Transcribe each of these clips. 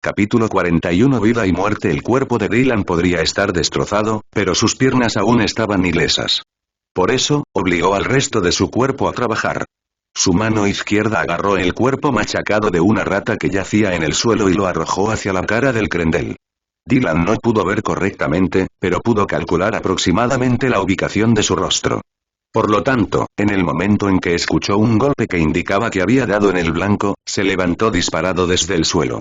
Capítulo 41. Vida y muerte. El cuerpo de Dylan podría estar destrozado, pero sus piernas aún estaban ilesas. Por eso, obligó al resto de su cuerpo a trabajar. Su mano izquierda agarró el cuerpo machacado de una rata que yacía en el suelo y lo arrojó hacia la cara del Crendel. Dylan no pudo ver correctamente, pero pudo calcular aproximadamente la ubicación de su rostro. Por lo tanto, en el momento en que escuchó un golpe que indicaba que había dado en el blanco, se levantó disparado desde el suelo.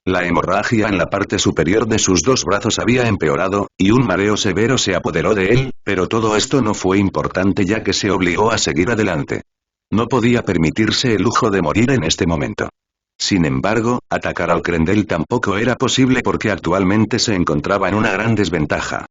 La hemorragia en la parte superior de sus dos brazos había empeorado, y un mareo severo se apoderó de él, pero todo esto no fue importante ya que se obligó a seguir adelante. No podía permitirse el lujo de morir en este momento. Sin embargo, atacar al Crendel tampoco era posible porque actualmente se encontraba en una gran desventaja.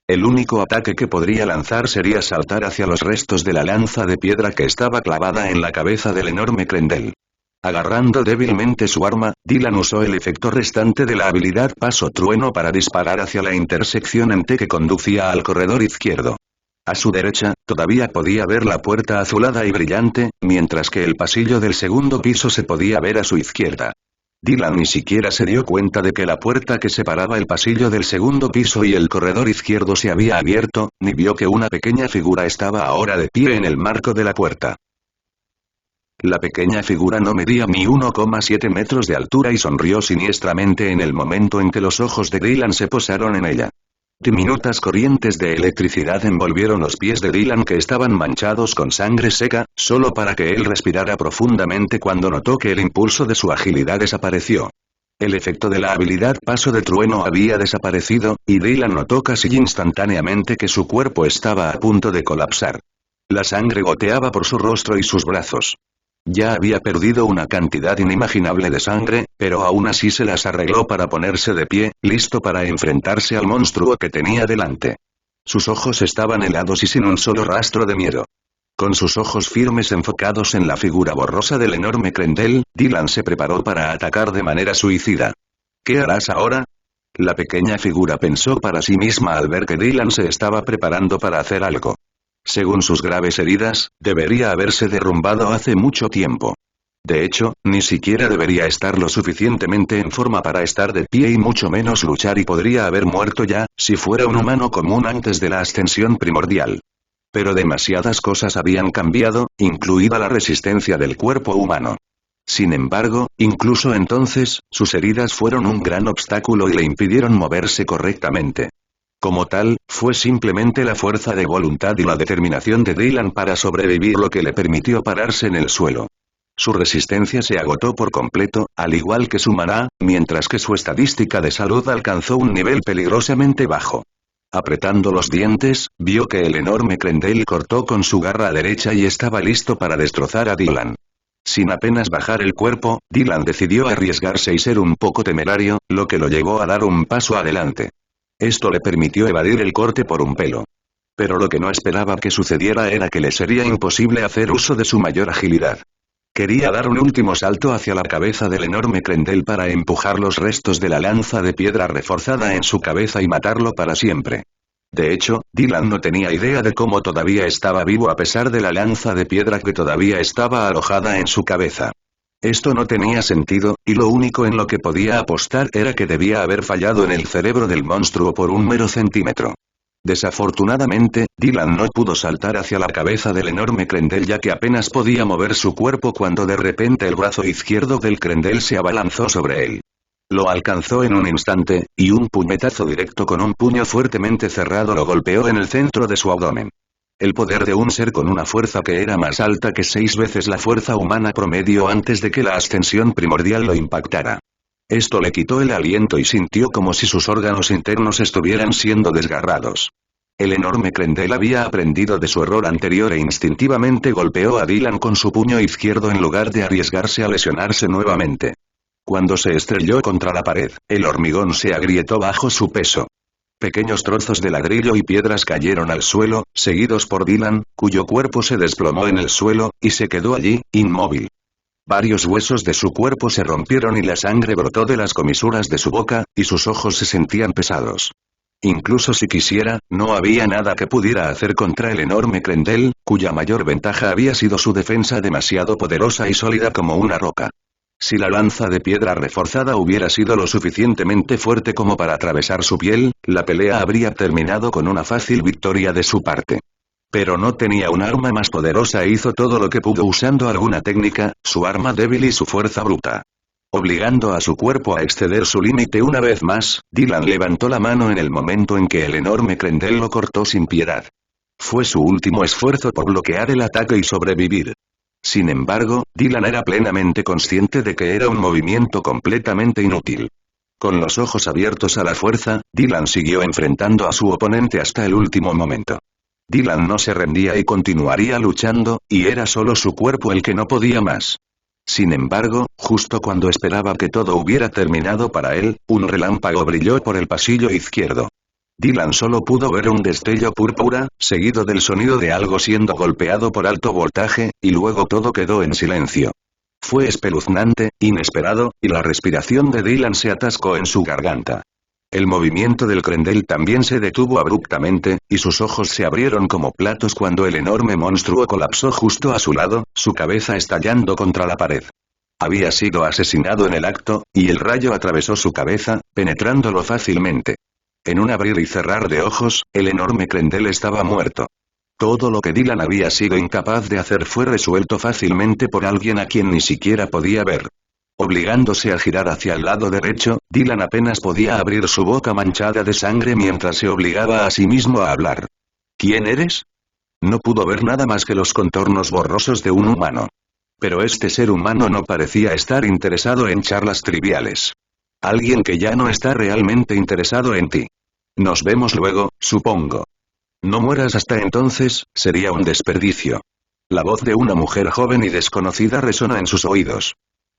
El único ataque que podría lanzar sería saltar hacia los restos de la lanza de piedra que estaba clavada en la cabeza del enorme Crendel. Agarrando débilmente su arma, Dylan usó el efecto restante de la habilidad Paso Trueno para disparar hacia la intersección en T que conducía al corredor izquierdo. A su derecha, todavía podía ver la puerta azulada y brillante, mientras que el pasillo del segundo piso se podía ver a su izquierda. Dylan ni siquiera se dio cuenta de que la puerta que separaba el pasillo del segundo piso y el corredor izquierdo se había abierto, ni vio que una pequeña figura estaba ahora de pie en el marco de la puerta. La pequeña figura no medía ni 1,7 metros de altura y sonrió siniestramente en el momento en que los ojos de Dylan se posaron en ella. Diminutas corrientes de electricidad envolvieron los pies de Dylan que estaban manchados con sangre seca, solo para que él respirara profundamente cuando notó que el impulso de su agilidad desapareció. El efecto de la habilidad Paso de Trueno había desaparecido, y Dylan notó casi instantáneamente que su cuerpo estaba a punto de colapsar. La sangre goteaba por su rostro y sus brazos. Ya había perdido una cantidad inimaginable de sangre, pero aún así se las arregló para ponerse de pie, listo para enfrentarse al monstruo que tenía delante. Sus ojos estaban helados y sin un solo rastro de miedo. Con sus ojos firmes enfocados en la figura borrosa del enorme Crendel, Dylan se preparó para atacar de manera suicida. ¿Qué harás ahora? La pequeña figura pensó para sí misma al ver que Dylan se estaba preparando para hacer algo. Según sus graves heridas, debería haberse derrumbado hace mucho tiempo. De hecho, ni siquiera debería estar lo suficientemente en forma para estar de pie y mucho menos luchar y podría haber muerto ya, si fuera un humano común antes de la ascensión primordial. Pero demasiadas cosas habían cambiado, incluida la resistencia del cuerpo humano. Sin embargo, incluso entonces, sus heridas fueron un gran obstáculo y le impidieron moverse correctamente. Como tal, fue simplemente la fuerza de voluntad y la determinación de Dylan para sobrevivir lo que le permitió pararse en el suelo. Su resistencia se agotó por completo, al igual que su maná, mientras que su estadística de salud alcanzó un nivel peligrosamente bajo. Apretando los dientes, vio que el enorme Crendel cortó con su garra derecha y estaba listo para destrozar a Dylan. Sin apenas bajar el cuerpo, Dylan decidió arriesgarse y ser un poco temerario, lo que lo llevó a dar un paso adelante. Esto le permitió evadir el corte por un pelo. Pero lo que no esperaba que sucediera era que le sería imposible hacer uso de su mayor agilidad. Quería dar un último salto hacia la cabeza del enorme Crendel para empujar los restos de la lanza de piedra reforzada en su cabeza y matarlo para siempre. De hecho, Dylan no tenía idea de cómo todavía estaba vivo a pesar de la lanza de piedra que todavía estaba alojada en su cabeza. Esto no tenía sentido, y lo único en lo que podía apostar era que debía haber fallado en el cerebro del monstruo por un mero centímetro. Desafortunadamente, Dylan no pudo saltar hacia la cabeza del enorme Crendel ya que apenas podía mover su cuerpo cuando de repente el brazo izquierdo del Crendel se abalanzó sobre él. Lo alcanzó en un instante, y un puñetazo directo con un puño fuertemente cerrado lo golpeó en el centro de su abdomen. El poder de un ser con una fuerza que era más alta que 6 veces la fuerza humana promedio antes de que la ascensión primordial lo impactara. Esto le quitó el aliento y sintió como si sus órganos internos estuvieran siendo desgarrados. El enorme Crendel había aprendido de su error anterior e instintivamente golpeó a Dylan con su puño izquierdo en lugar de arriesgarse a lesionarse nuevamente. Cuando se estrelló contra la pared, el hormigón se agrietó bajo su peso. Pequeños trozos de ladrillo y piedras cayeron al suelo, seguidos por Dylan, cuyo cuerpo se desplomó en el suelo, y se quedó allí, inmóvil. Varios huesos de su cuerpo se rompieron y la sangre brotó de las comisuras de su boca, y sus ojos se sentían pesados. Incluso si quisiera, no había nada que pudiera hacer contra el enorme Crendel, cuya mayor ventaja había sido su defensa demasiado poderosa y sólida como una roca. Si la lanza de piedra reforzada hubiera sido lo suficientemente fuerte como para atravesar su piel, la pelea habría terminado con una fácil victoria de su parte. Pero no tenía un arma más poderosa e hizo todo lo que pudo usando alguna técnica, su arma débil y su fuerza bruta. Obligando a su cuerpo a exceder su límite una vez más, Dylan levantó la mano en el momento en que el enorme Krendel lo cortó sin piedad. Fue su último esfuerzo por bloquear el ataque y sobrevivir. Sin embargo, Dylan era plenamente consciente de que era un movimiento completamente inútil. Con los ojos abiertos a la fuerza, Dylan siguió enfrentando a su oponente hasta el último momento. Dylan no se rendía y continuaría luchando, y era solo su cuerpo el que no podía más. Sin embargo, justo cuando esperaba que todo hubiera terminado para él, un relámpago brilló por el pasillo izquierdo. Dylan solo pudo ver un destello púrpura, seguido del sonido de algo siendo golpeado por alto voltaje, y luego todo quedó en silencio. Fue espeluznante, inesperado, y la respiración de Dylan se atascó en su garganta. El movimiento del Krendel también se detuvo abruptamente, y sus ojos se abrieron como platos cuando el enorme monstruo colapsó justo a su lado, su cabeza estallando contra la pared. Había sido asesinado en el acto, y el rayo atravesó su cabeza, penetrándolo fácilmente. En un abrir y cerrar de ojos, el enorme Krendel estaba muerto. Todo lo que Dylan había sido incapaz de hacer fue resuelto fácilmente por alguien a quien ni siquiera podía ver. Obligándose a girar hacia el lado derecho, Dylan apenas podía abrir su boca manchada de sangre mientras se obligaba a sí mismo a hablar. ¿Quién eres? No pudo ver nada más que los contornos borrosos de un humano. Pero este ser humano no parecía estar interesado en charlas triviales. Alguien que ya no está realmente interesado en ti. Nos vemos luego, supongo. No mueras hasta entonces, sería un desperdicio. La voz de una mujer joven y desconocida resonó en sus oídos.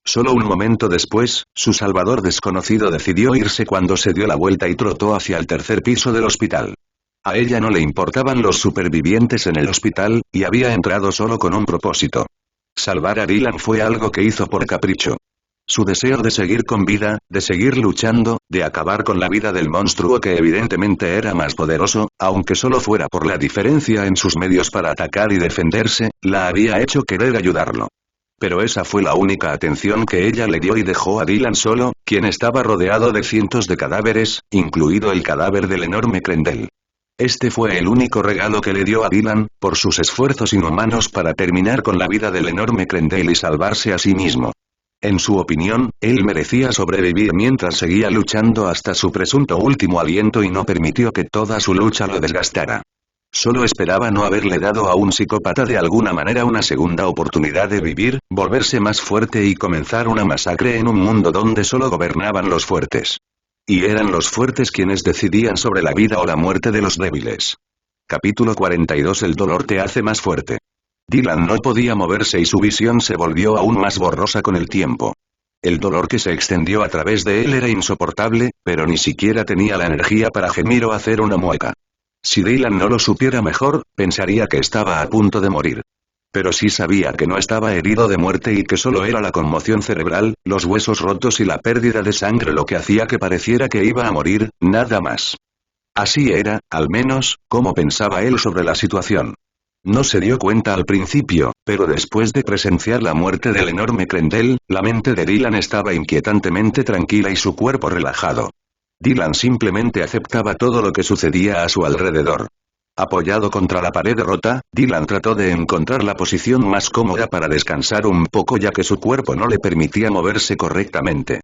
Solo un momento después, su salvador desconocido decidió irse cuando se dio la vuelta y trotó hacia el tercer piso del hospital. A ella no le importaban los supervivientes en el hospital, y había entrado solo con un propósito. Salvar a Dylan fue algo que hizo por capricho. Su deseo de seguir con vida, de seguir luchando, de acabar con la vida del monstruo que evidentemente era más poderoso, aunque solo fuera por la diferencia en sus medios para atacar y defenderse, la había hecho querer ayudarlo. Pero esa fue la única atención que ella le dio y dejó a Dylan solo, quien estaba rodeado de cientos de cadáveres, incluido el cadáver del enorme Krendel. Este fue el único regalo que le dio a Dylan, por sus esfuerzos inhumanos para terminar con la vida del enorme Krendel y salvarse a sí mismo. En su opinión, él merecía sobrevivir mientras seguía luchando hasta su presunto último aliento y no permitió que toda su lucha lo desgastara. Solo esperaba no haberle dado a un psicópata de alguna manera una segunda oportunidad de vivir, volverse más fuerte y comenzar una masacre en un mundo donde solo gobernaban los fuertes. Y eran los fuertes quienes decidían sobre la vida o la muerte de los débiles. Capítulo 42. El dolor te hace más fuerte. Dylan no podía moverse y su visión se volvió aún más borrosa con el tiempo. El dolor que se extendió a través de él era insoportable, pero ni siquiera tenía la energía para gemir o hacer una mueca. Si Dylan no lo supiera mejor, pensaría que estaba a punto de morir. Pero sí sabía que no estaba herido de muerte y que solo era la conmoción cerebral, los huesos rotos y la pérdida de sangre lo que hacía que pareciera que iba a morir, nada más. Así era, al menos, como pensaba él sobre la situación. No se dio cuenta al principio, pero después de presenciar la muerte del enorme Krendel, la mente de Dylan estaba inquietantemente tranquila y su cuerpo relajado. Dylan simplemente aceptaba todo lo que sucedía a su alrededor. Apoyado contra la pared rota, Dylan trató de encontrar la posición más cómoda para descansar un poco ya que su cuerpo no le permitía moverse correctamente.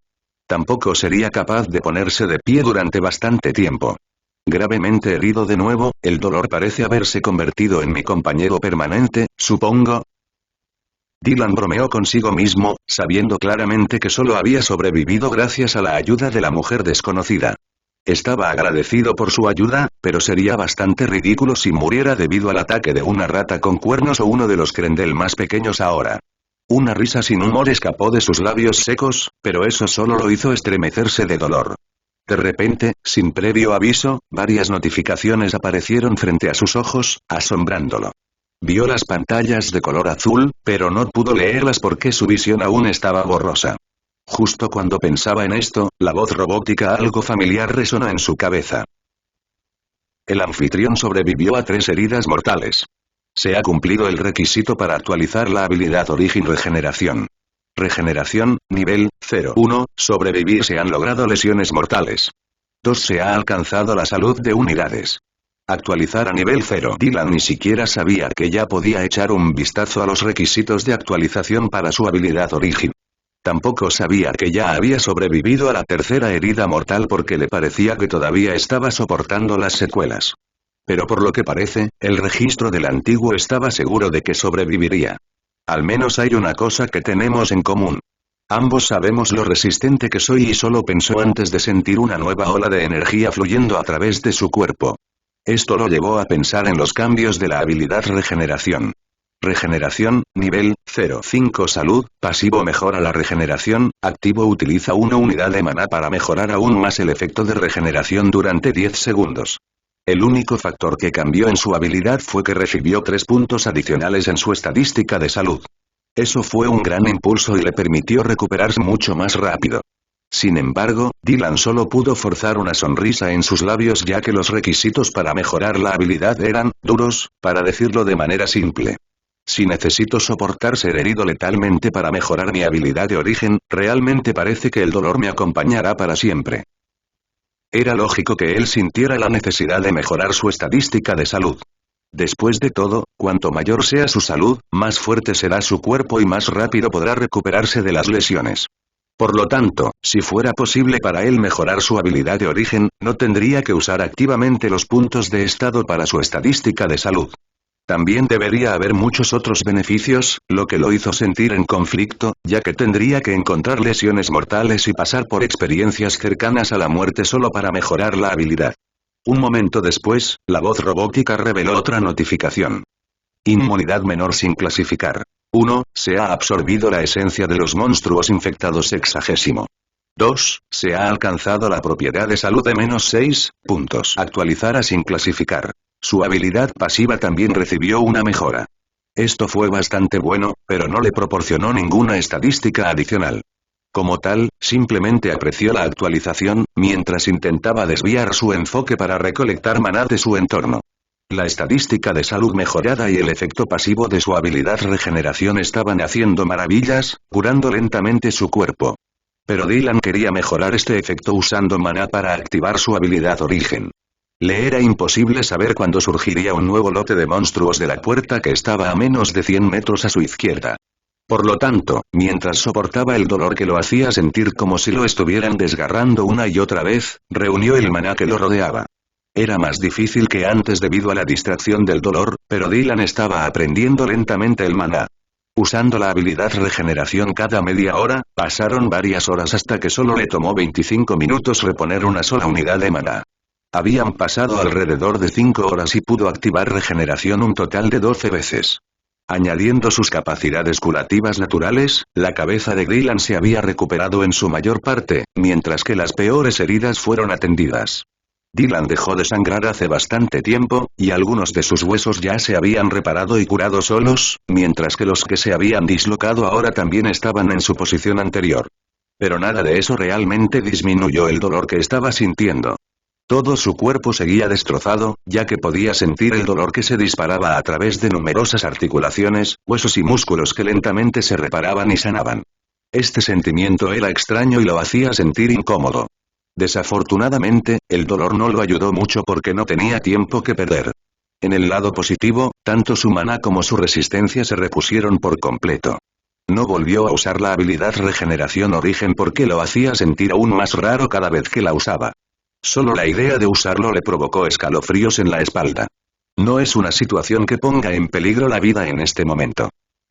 Tampoco sería capaz de ponerse de pie durante bastante tiempo. Gravemente herido de nuevo, el dolor parece haberse convertido en mi compañero permanente, supongo. Dylan bromeó consigo mismo, sabiendo claramente que solo había sobrevivido gracias a la ayuda de la mujer desconocida. Estaba agradecido por su ayuda, pero sería bastante ridículo si muriera debido al ataque de una rata con cuernos o uno de los Krendel más pequeños ahora. Una risa sin humor escapó de sus labios secos, pero eso solo lo hizo estremecerse de dolor. De repente, sin previo aviso, varias notificaciones aparecieron frente a sus ojos, asombrándolo. Vio las pantallas de color azul, pero no pudo leerlas porque su visión aún estaba borrosa. Justo cuando pensaba en esto, la voz robótica algo familiar resonó en su cabeza. El anfitrión sobrevivió a 3 heridas mortales. Se ha cumplido el requisito para actualizar la habilidad Origin Regeneración. Regeneración, nivel 0. 1. Sobrevivir. Se han logrado lesiones mortales. 2. Se ha alcanzado la salud de unidades. Actualizar a nivel 0. Dylan ni siquiera sabía que ya podía echar un vistazo a los requisitos de actualización para su habilidad Origen. Tampoco sabía que ya había sobrevivido a la tercera herida mortal porque le parecía que todavía estaba soportando las secuelas. Pero por lo que parece, el registro del antiguo estaba seguro de que sobreviviría. Al menos hay una cosa que tenemos en común. Ambos sabemos lo resistente que soy, y solo pensó antes de sentir una nueva ola de energía fluyendo a través de su cuerpo. Esto lo llevó a pensar en los cambios de la habilidad regeneración. Regeneración, nivel 0. 5. Salud, pasivo mejora la regeneración, activo utiliza una unidad de maná para mejorar aún más el efecto de regeneración durante 10 segundos. El único factor que cambió en su habilidad fue que recibió 3 puntos adicionales en su estadística de salud. Eso fue un gran impulso y le permitió recuperarse mucho más rápido. Sin embargo, Dylan solo pudo forzar una sonrisa en sus labios, ya que los requisitos para mejorar la habilidad eran duros, para decirlo de manera simple. Si necesito soportar ser herido letalmente para mejorar mi habilidad de origen, realmente parece que el dolor me acompañará para siempre. Era lógico que él sintiera la necesidad de mejorar su estadística de salud. Después de todo, cuanto mayor sea su salud, más fuerte será su cuerpo y más rápido podrá recuperarse de las lesiones. Por lo tanto, si fuera posible para él mejorar su habilidad de origen, no tendría que usar activamente los puntos de estado para su estadística de salud. También debería haber muchos otros beneficios, lo que lo hizo sentir en conflicto, ya que tendría que encontrar lesiones mortales y pasar por experiencias cercanas a la muerte solo para mejorar la habilidad. Un momento después, la voz robótica reveló otra notificación. Inmunidad menor sin clasificar. 1. Se ha absorbido la esencia de los monstruos infectados 2. Se ha alcanzado la propiedad de salud de -6 puntos. Actualizar a sin clasificar. Su habilidad pasiva también recibió una mejora. Esto fue bastante bueno, pero no le proporcionó ninguna estadística adicional. Como tal, simplemente apreció la actualización, mientras intentaba desviar su enfoque para recolectar maná de su entorno. La estadística de salud mejorada y el efecto pasivo de su habilidad regeneración estaban haciendo maravillas, curando lentamente su cuerpo. Pero Dylan quería mejorar este efecto usando maná para activar su habilidad origen. Le era imposible saber cuándo surgiría un nuevo lote de monstruos de la puerta que estaba a menos de 100 metros a su izquierda. Por lo tanto, mientras soportaba el dolor que lo hacía sentir como si lo estuvieran desgarrando una y otra vez, reunió el maná que lo rodeaba. Era más difícil que antes debido a la distracción del dolor, pero Dylan estaba aprendiendo lentamente el maná. Usando la habilidad regeneración cada media hora, pasaron varias horas hasta que solo le tomó 25 minutos reponer una sola unidad de maná. Habían pasado alrededor de 5 horas y pudo activar regeneración un total de 12 veces. Añadiendo sus capacidades curativas naturales, la cabeza de Dylan se había recuperado en su mayor parte, mientras que las peores heridas fueron atendidas. Dylan dejó de sangrar hace bastante tiempo, y algunos de sus huesos ya se habían reparado y curado solos, mientras que los que se habían dislocado ahora también estaban en su posición anterior. Pero nada de eso realmente disminuyó el dolor que estaba sintiendo. Todo su cuerpo seguía destrozado, ya que podía sentir el dolor que se disparaba a través de numerosas articulaciones, huesos y músculos que lentamente se reparaban y sanaban. Este sentimiento era extraño y lo hacía sentir incómodo. Desafortunadamente, el dolor no lo ayudó mucho porque no tenía tiempo que perder. En el lado positivo, tanto su maná como su resistencia se repusieron por completo. No volvió a usar la habilidad regeneración origen porque lo hacía sentir aún más raro cada vez que la usaba. Solo la idea de usarlo le provocó escalofríos en la espalda. No es una situación que ponga en peligro la vida en este momento.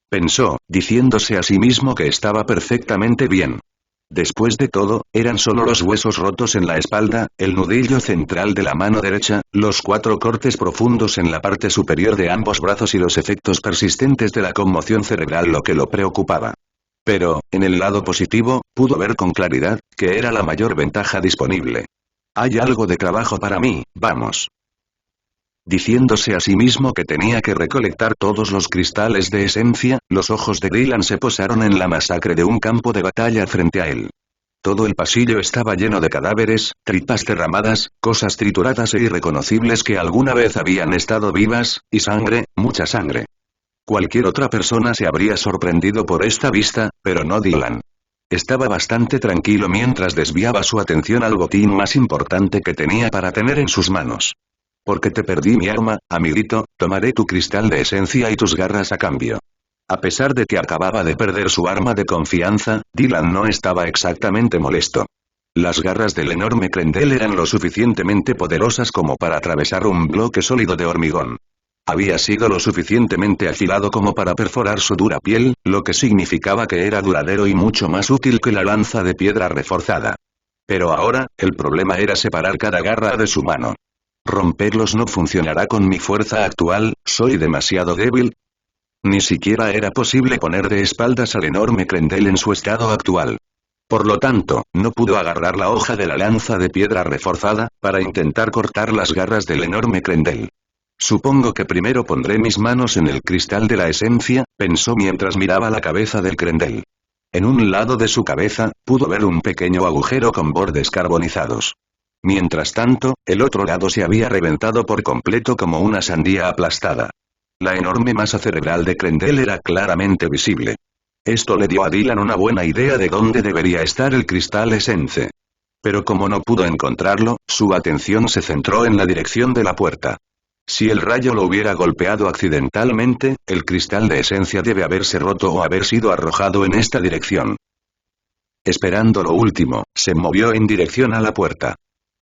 Pensó, diciéndose a sí mismo que estaba perfectamente bien. Después de todo, eran solo los huesos rotos en la espalda, el nudillo central de la mano derecha, los 4 cortes profundos en la parte superior de ambos brazos y los efectos persistentes de la conmoción cerebral lo que lo preocupaba. Pero, en el lado positivo, pudo ver con claridad, que era la mayor ventaja disponible. Hay algo de trabajo para mí, vamos. Diciéndose a sí mismo que tenía que recolectar todos los cristales de esencia, los ojos de Dylan se posaron en la masacre de un campo de batalla frente a él. Todo el pasillo estaba lleno de cadáveres, tripas derramadas, cosas trituradas e irreconocibles que alguna vez habían estado vivas, y sangre, mucha sangre. Cualquier otra persona se habría sorprendido por esta vista, pero no Dylan. Estaba bastante tranquilo mientras desviaba su atención al botín más importante que tenía para tener en sus manos. Porque te perdí mi arma, amiguito, tomaré tu cristal de esencia y tus garras a cambio. A pesar de que acababa de perder su arma de confianza, Dylan no estaba exactamente molesto. Las garras del enorme Krendel eran lo suficientemente poderosas como para atravesar un bloque sólido de hormigón. Había sido lo suficientemente afilado como para perforar su dura piel, lo que significaba que era duradero y mucho más útil que la lanza de piedra reforzada. Pero ahora, el problema era separar cada garra de su mano. Romperlos no funcionará con mi fuerza actual, soy demasiado débil. Ni siquiera era posible poner de espaldas al enorme Krendel en su estado actual. Por lo tanto, no pudo agarrar la hoja de la lanza de piedra reforzada, para intentar cortar las garras del enorme Krendel. Supongo que primero pondré mis manos en el cristal de la esencia, pensó mientras miraba la cabeza del Krendel. En un lado de su cabeza, pudo ver un pequeño agujero con bordes carbonizados. Mientras tanto, el otro lado se había reventado por completo como una sandía aplastada. La enorme masa cerebral de Krendel era claramente visible. Esto le dio a Dylan una buena idea de dónde debería estar el cristal Essence. Pero como no pudo encontrarlo, su atención se centró en la dirección de la puerta. Si el rayo lo hubiera golpeado accidentalmente, el cristal de esencia debe haberse roto o haber sido arrojado en esta dirección. Esperando lo último, se movió en dirección a la puerta.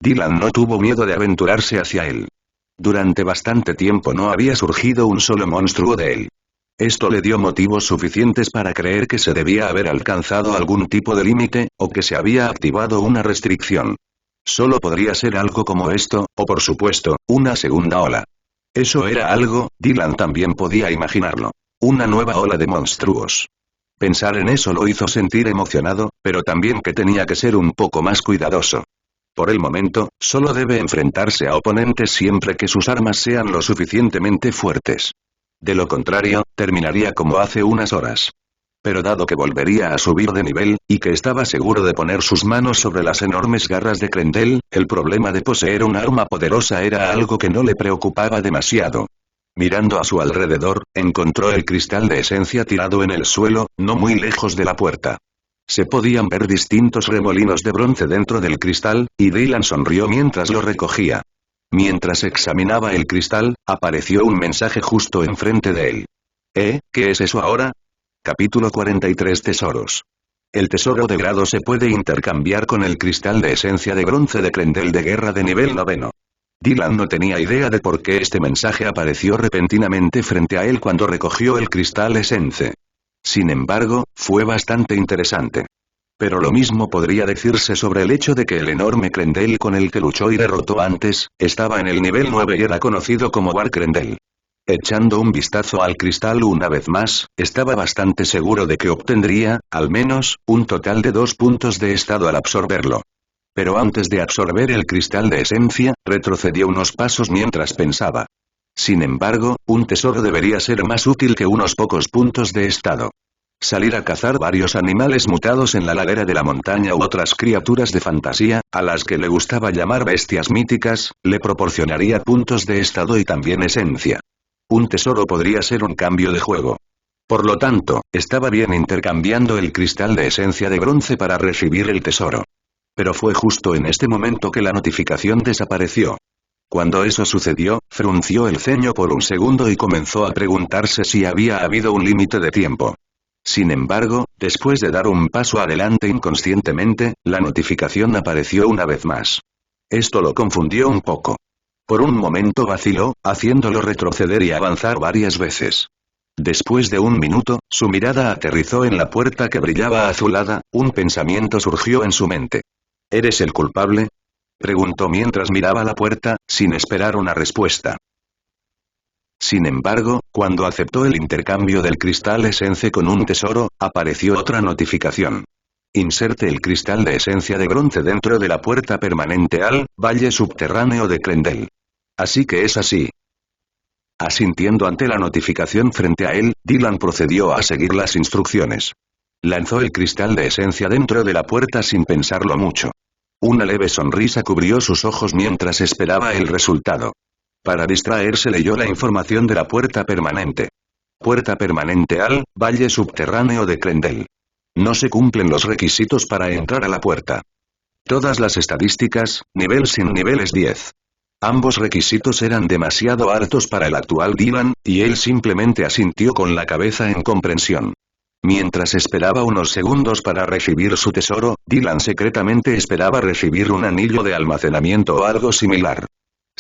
Dylan no tuvo miedo de aventurarse hacia él. Durante bastante tiempo no había surgido un solo monstruo de él. Esto le dio motivos suficientes para creer que se debía haber alcanzado algún tipo de límite, o que se había activado una restricción. Solo podría ser algo como esto, o por supuesto, una segunda ola. Eso era algo, Dylan también podía imaginarlo. Una nueva ola de monstruos. Pensar en eso lo hizo sentir emocionado, pero también que tenía que ser un poco más cuidadoso. Por el momento, solo debe enfrentarse a oponentes siempre que sus armas sean lo suficientemente fuertes. De lo contrario, terminaría como hace unas horas. Pero dado que volvería a subir de nivel, y que estaba seguro de poner sus manos sobre las enormes garras de Krendel, el problema de poseer un arma poderosa era algo que no le preocupaba demasiado. Mirando a su alrededor, encontró el cristal de esencia tirado en el suelo, no muy lejos de la puerta. Se podían ver distintos remolinos de bronce dentro del cristal, y Dylan sonrió mientras lo recogía. Mientras examinaba el cristal, apareció un mensaje justo enfrente de él. ¿Qué es eso ahora? Capítulo 43 Tesoros. El tesoro de grado se puede intercambiar con el cristal de esencia de bronce de Krendel de guerra de nivel 9. Dylan no tenía idea de por qué este mensaje apareció repentinamente frente a él cuando recogió el cristal Essence. Sin embargo, fue bastante interesante. Pero lo mismo podría decirse sobre el hecho de que el enorme Krendel con el que luchó y derrotó antes, estaba en el nivel 9 y era conocido como War Krendel. Echando un vistazo al cristal una vez más, estaba bastante seguro de que obtendría, al menos, un total de 2 puntos de estado al absorberlo. Pero antes de absorber el cristal de esencia, retrocedió unos pasos mientras pensaba. Sin embargo, un tesoro debería ser más útil que unos pocos puntos de estado. Salir a cazar varios animales mutados en la ladera de la montaña u otras criaturas de fantasía, a las que le gustaba llamar bestias míticas, le proporcionaría puntos de estado y también esencia. Un tesoro podría ser un cambio de juego. Por lo tanto, estaba bien intercambiando el cristal de esencia de bronce para recibir el tesoro. Pero fue justo en este momento que la notificación desapareció. Cuando eso sucedió, frunció el ceño por un segundo y comenzó a preguntarse si había habido un límite de tiempo. Sin embargo, después de dar un paso adelante inconscientemente, la notificación apareció una vez más. Esto lo confundió un poco. Por un momento vaciló, haciéndolo retroceder y avanzar varias veces. Después de un minuto, su mirada aterrizó en la puerta que brillaba azulada, un pensamiento surgió en su mente. ¿Eres el culpable?, preguntó mientras miraba la puerta, sin esperar una respuesta. Sin embargo, cuando aceptó el intercambio del cristal Essence con un tesoro, apareció otra notificación. Inserte el cristal de esencia de bronce dentro de la puerta permanente al valle subterráneo de Krendel. Así que es así. Asintiendo ante la notificación frente a él, Dylan procedió a seguir las instrucciones. Lanzó el cristal de esencia dentro de la puerta sin pensarlo mucho. Una leve sonrisa cubrió sus ojos mientras esperaba el resultado. Para distraerse leyó la información de la puerta permanente. Puerta permanente al valle subterráneo de Krendel. No se cumplen los requisitos para entrar a la puerta. Todas las estadísticas, nivel sin niveles 10. Ambos requisitos eran demasiado altos para el actual Dylan, y él simplemente asintió con la cabeza en comprensión. Mientras esperaba unos segundos para recibir su tesoro, Dylan secretamente esperaba recibir un anillo de almacenamiento o algo similar.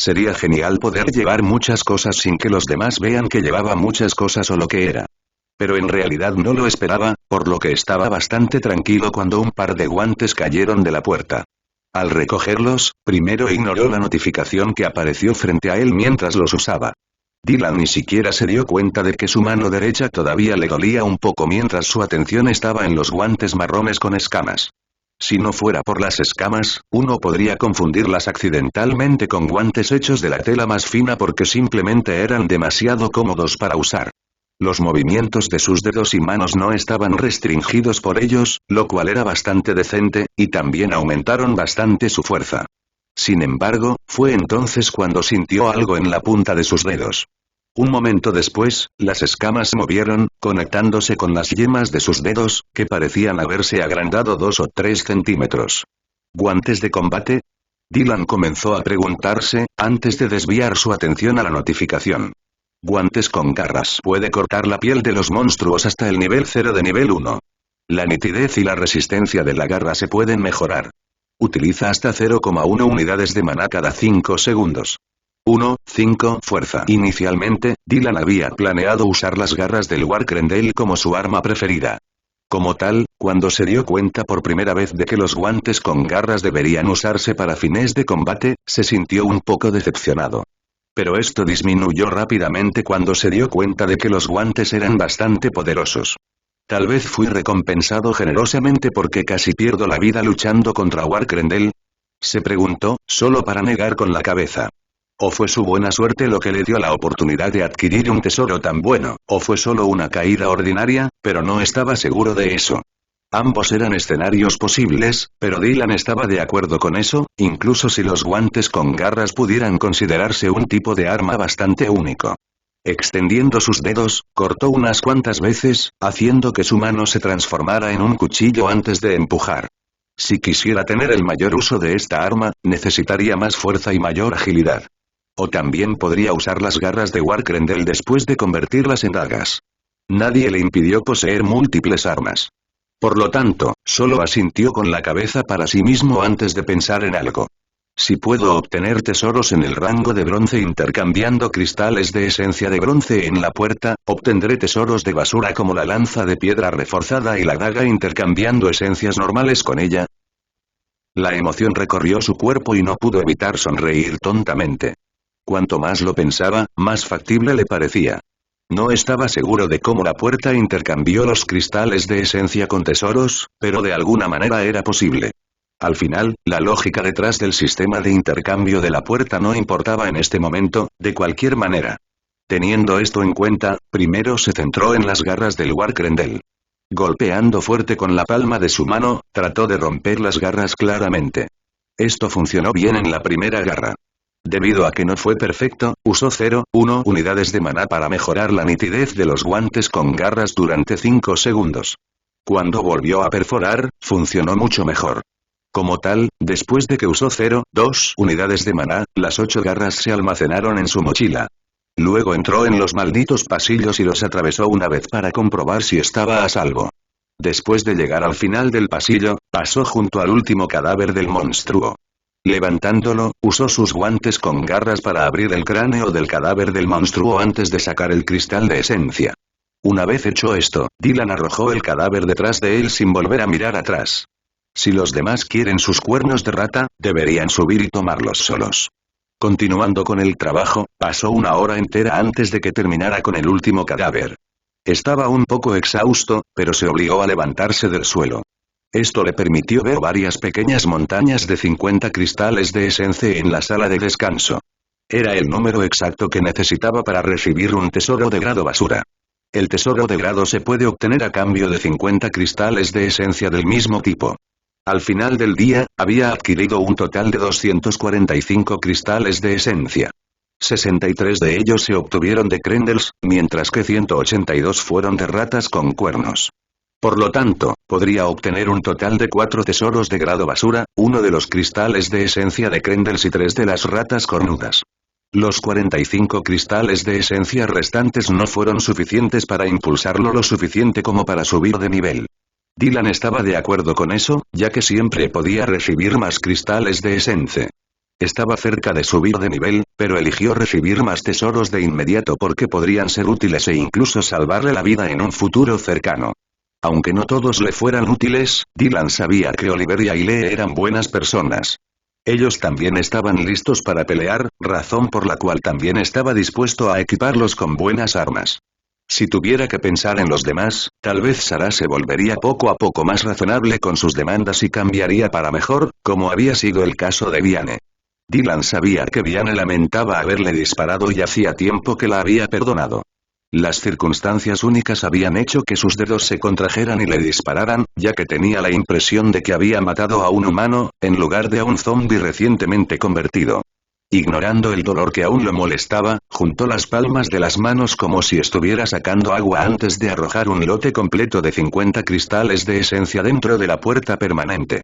Sería genial poder llevar muchas cosas sin que los demás vean que llevaba muchas cosas o lo que era. Pero en realidad no lo esperaba, por lo que estaba bastante tranquilo cuando un par de guantes cayeron de la puerta. Al recogerlos, primero ignoró la notificación que apareció frente a él mientras los usaba. Dylan ni siquiera se dio cuenta de que su mano derecha todavía le dolía un poco mientras su atención estaba en los guantes marrones con escamas. Si no fuera por las escamas, uno podría confundirlas accidentalmente con guantes hechos de la tela más fina porque simplemente eran demasiado cómodos para usar. Los movimientos de sus dedos y manos no estaban restringidos por ellos, lo cual era bastante decente, y también aumentaron bastante su fuerza. Sin embargo, fue entonces cuando sintió algo en la punta de sus dedos. Un momento después, las escamas se movieron, conectándose con las yemas de sus dedos, que parecían haberse agrandado 2 o 3 centímetros. ¿Guantes de combate? Dylan comenzó a preguntarse, antes de desviar su atención a la notificación. Guantes con garras. Puede cortar la piel de los monstruos hasta el nivel 0 de nivel 1. La nitidez y la resistencia de la garra se pueden mejorar. Utiliza hasta 0,1 unidades de maná cada 5 segundos. 1,5 fuerza. Inicialmente, Dylan había planeado usar las garras del War Krendel como su arma preferida. Como tal, cuando se dio cuenta por primera vez de que los guantes con garras deberían usarse para fines de combate, se sintió un poco decepcionado. Pero esto disminuyó rápidamente cuando se dio cuenta de que los guantes eran bastante poderosos. Tal vez fui recompensado generosamente porque casi pierdo la vida luchando contra War Krendel. Se preguntó, solo para negar con la cabeza. O fue su buena suerte lo que le dio la oportunidad de adquirir un tesoro tan bueno, o fue solo una caída ordinaria, pero no estaba seguro de eso. Ambos eran escenarios posibles, pero Dylan estaba de acuerdo con eso, incluso si los guantes con garras pudieran considerarse un tipo de arma bastante único. Extendiendo sus dedos, cortó unas cuantas veces, haciendo que su mano se transformara en un cuchillo antes de empujar. Si quisiera tener el mayor uso de esta arma, necesitaría más fuerza y mayor agilidad. O también podría usar las garras de War Krendel después de convertirlas en dagas. Nadie le impidió poseer múltiples armas. Por lo tanto, solo asintió con la cabeza para sí mismo antes de pensar en algo. Si puedo obtener tesoros en el rango de bronce intercambiando cristales de esencia de bronce en la puerta, obtendré tesoros de basura como la lanza de piedra reforzada y la daga intercambiando esencias normales con ella. La emoción recorrió su cuerpo y no pudo evitar sonreír tontamente. Cuanto más lo pensaba, más factible le parecía. No estaba seguro de cómo la puerta intercambió los cristales de esencia con tesoros, pero de alguna manera era posible. Al final, la lógica detrás del sistema de intercambio de la puerta no importaba en este momento, de cualquier manera. Teniendo esto en cuenta, primero se centró en las garras del War Krendel. Golpeando fuerte con la palma de su mano, trató de romper las garras claramente. Esto funcionó bien en la primera garra. Debido a que no fue perfecto, usó 0,1 unidades de maná para mejorar la nitidez de los guantes con garras durante 5 segundos. Cuando volvió a perforar, funcionó mucho mejor. Como tal, después de que usó 0,2 unidades de maná, las 8 garras se almacenaron en su mochila. Luego entró en los malditos pasillos y los atravesó una vez para comprobar si estaba a salvo. Después de llegar al final del pasillo, pasó junto al último cadáver del monstruo. Levantándolo, usó sus guantes con garras para abrir el cráneo del cadáver del monstruo antes de sacar el cristal de esencia. Una vez hecho esto, Dylan arrojó el cadáver detrás de él sin volver a mirar atrás. Si los demás quieren sus cuernos de rata, deberían subir y tomarlos solos. Continuando con el trabajo, pasó una hora entera antes de que terminara con el último cadáver. Estaba un poco exhausto, pero se obligó a levantarse del suelo. Esto le permitió ver varias pequeñas montañas de 50 cristales de esencia en la sala de descanso. Era el número exacto que necesitaba para recibir un tesoro de grado basura. El tesoro de grado se puede obtener a cambio de 50 cristales de esencia del mismo tipo. Al final del día, había adquirido un total de 245 cristales de esencia. 63 de ellos se obtuvieron de Krendels, mientras que 182 fueron de ratas con cuernos. Por lo tanto, podría obtener un total de 4 tesoros de grado basura, 1 de los cristales de esencia de Krendels y 3 de las ratas cornudas. Los 45 cristales de esencia restantes no fueron suficientes para impulsarlo lo suficiente como para subir de nivel. Dylan estaba de acuerdo con eso, ya que siempre podía recibir más cristales de esencia. Estaba cerca de subir de nivel, pero eligió recibir más tesoros de inmediato porque podrían ser útiles e incluso salvarle la vida en un futuro cercano. Aunque no todos le fueran útiles, Dylan sabía que Oliver y Ailey eran buenas personas. Ellos también estaban listos para pelear, razón por la cual también estaba dispuesto a equiparlos con buenas armas. Si tuviera que pensar en los demás, tal vez Sarah se volvería poco a poco más razonable con sus demandas y cambiaría para mejor, como había sido el caso de Viane. Dylan sabía que Viane lamentaba haberle disparado y hacía tiempo que la había perdonado. Las circunstancias únicas habían hecho que sus dedos se contrajeran y le dispararan, ya que tenía la impresión de que había matado a un humano, en lugar de a un zombi recientemente convertido. Ignorando el dolor que aún lo molestaba, juntó las palmas de las manos como si estuviera sacando agua antes de arrojar un lote completo de 50 cristales de esencia dentro de la puerta permanente.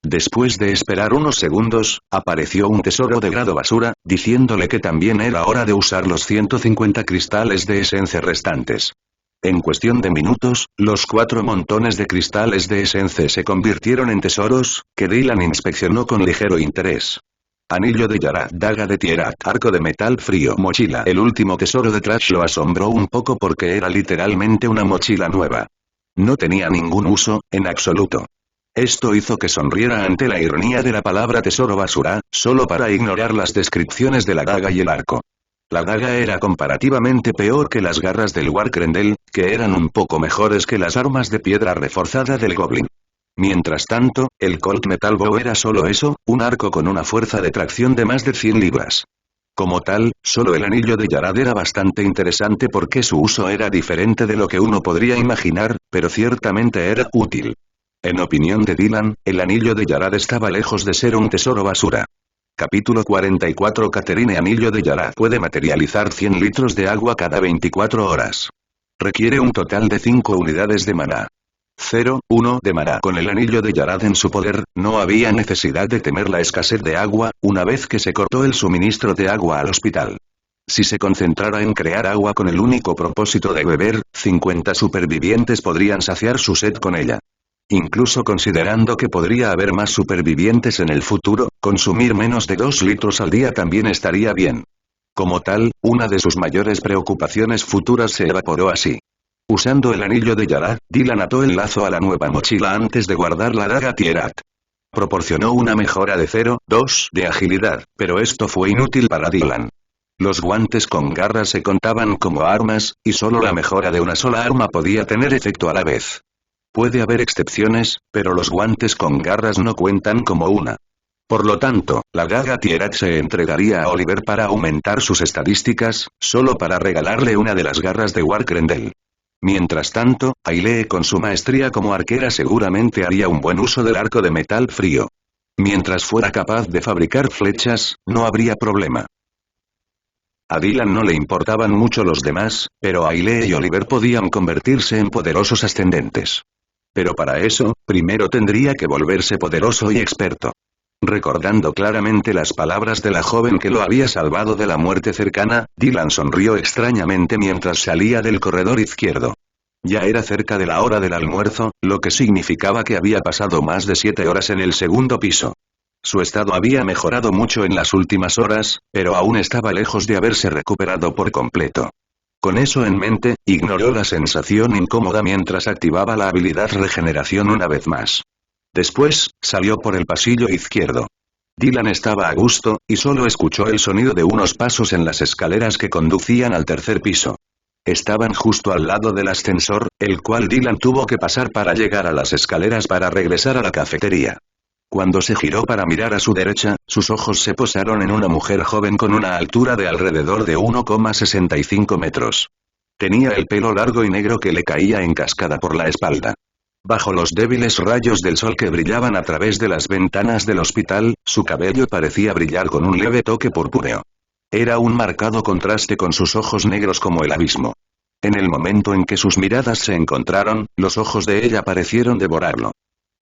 Después de esperar unos segundos, apareció un tesoro de grado basura, diciéndole que también era hora de usar los 150 cristales de esencia restantes. En cuestión de minutos, los 4 montones de cristales de esencia se convirtieron en tesoros, que Dylan inspeccionó con ligero interés. Anillo de Yara, daga de Tierat, arco de metal frío, mochila. El último tesoro de Trash lo asombró un poco porque era literalmente una mochila nueva. No tenía ningún uso, en absoluto. Esto hizo que sonriera ante la ironía de la palabra tesoro basura, solo para ignorar las descripciones de la daga y el arco. La daga era comparativamente peor que las garras del Warkrendel, que eran un poco mejores que las armas de piedra reforzada del Goblin. Mientras tanto, el Colt Metal Bow era solo eso, un arco con una fuerza de tracción de más de 100 libras. Como tal, solo el anillo de Yarad era bastante interesante porque su uso era diferente de lo que uno podría imaginar, pero ciertamente era útil. En opinión de Dylan, el anillo de Yarad estaba lejos de ser un tesoro basura. Capítulo 44 Catherine Anillo de Yarad puede materializar 100 litros de agua cada 24 horas. Requiere un total de 5 unidades de maná. 0,1 de maná. Con el anillo de Yarad en su poder, no había necesidad de temer la escasez de agua, una vez que se cortó el suministro de agua al hospital. Si se concentrara en crear agua con el único propósito de beber, 50 supervivientes podrían saciar su sed con ella. Incluso considerando que podría haber más supervivientes en el futuro, consumir menos de 2 litros al día también estaría bien. Como tal, una de sus mayores preocupaciones futuras se evaporó así. Usando el anillo de Yarad, Dylan ató el lazo a la nueva mochila antes de guardar la daga Tierat. Proporcionó una mejora de 0,2 de agilidad, pero esto fue inútil para Dylan. Los guantes con garras se contaban como armas, y solo la mejora de una sola arma podía tener efecto a la vez. Puede haber excepciones, pero los guantes con garras no cuentan como una. Por lo tanto, la daga Tierat se entregaría a Oliver para aumentar sus estadísticas, solo para regalarle una de las garras de Warkrendel. Mientras tanto, Ailey con su maestría como arquera seguramente haría un buen uso del arco de metal frío. Mientras fuera capaz de fabricar flechas, no habría problema. A Dylan no le importaban mucho los demás, pero Ailey y Oliver podían convertirse en poderosos ascendentes. Pero para eso, primero tendría que volverse poderoso y experto. Recordando claramente las palabras de la joven que lo había salvado de la muerte cercana, Dylan sonrió extrañamente mientras salía del corredor izquierdo. Ya era cerca de la hora del almuerzo, lo que significaba que había pasado más de 7 horas en el segundo piso. Su estado había mejorado mucho en las últimas horas, pero aún estaba lejos de haberse recuperado por completo. Con eso en mente, ignoró la sensación incómoda mientras activaba la habilidad regeneración una vez más. Después, salió por el pasillo izquierdo. Dylan estaba a gusto, y solo escuchó el sonido de unos pasos en las escaleras que conducían al tercer piso. Estaban justo al lado del ascensor, el cual Dylan tuvo que pasar para llegar a las escaleras para regresar a la cafetería. Cuando se giró para mirar a su derecha, sus ojos se posaron en una mujer joven con una altura de alrededor de 1,65 metros. Tenía el pelo largo y negro que le caía en cascada por la espalda. Bajo los débiles rayos del sol que brillaban a través de las ventanas del hospital, su cabello parecía brillar con un leve toque purpúreo. Era un marcado contraste con sus ojos negros como el abismo. En el momento en que sus miradas se encontraron, los ojos de ella parecieron devorarlo.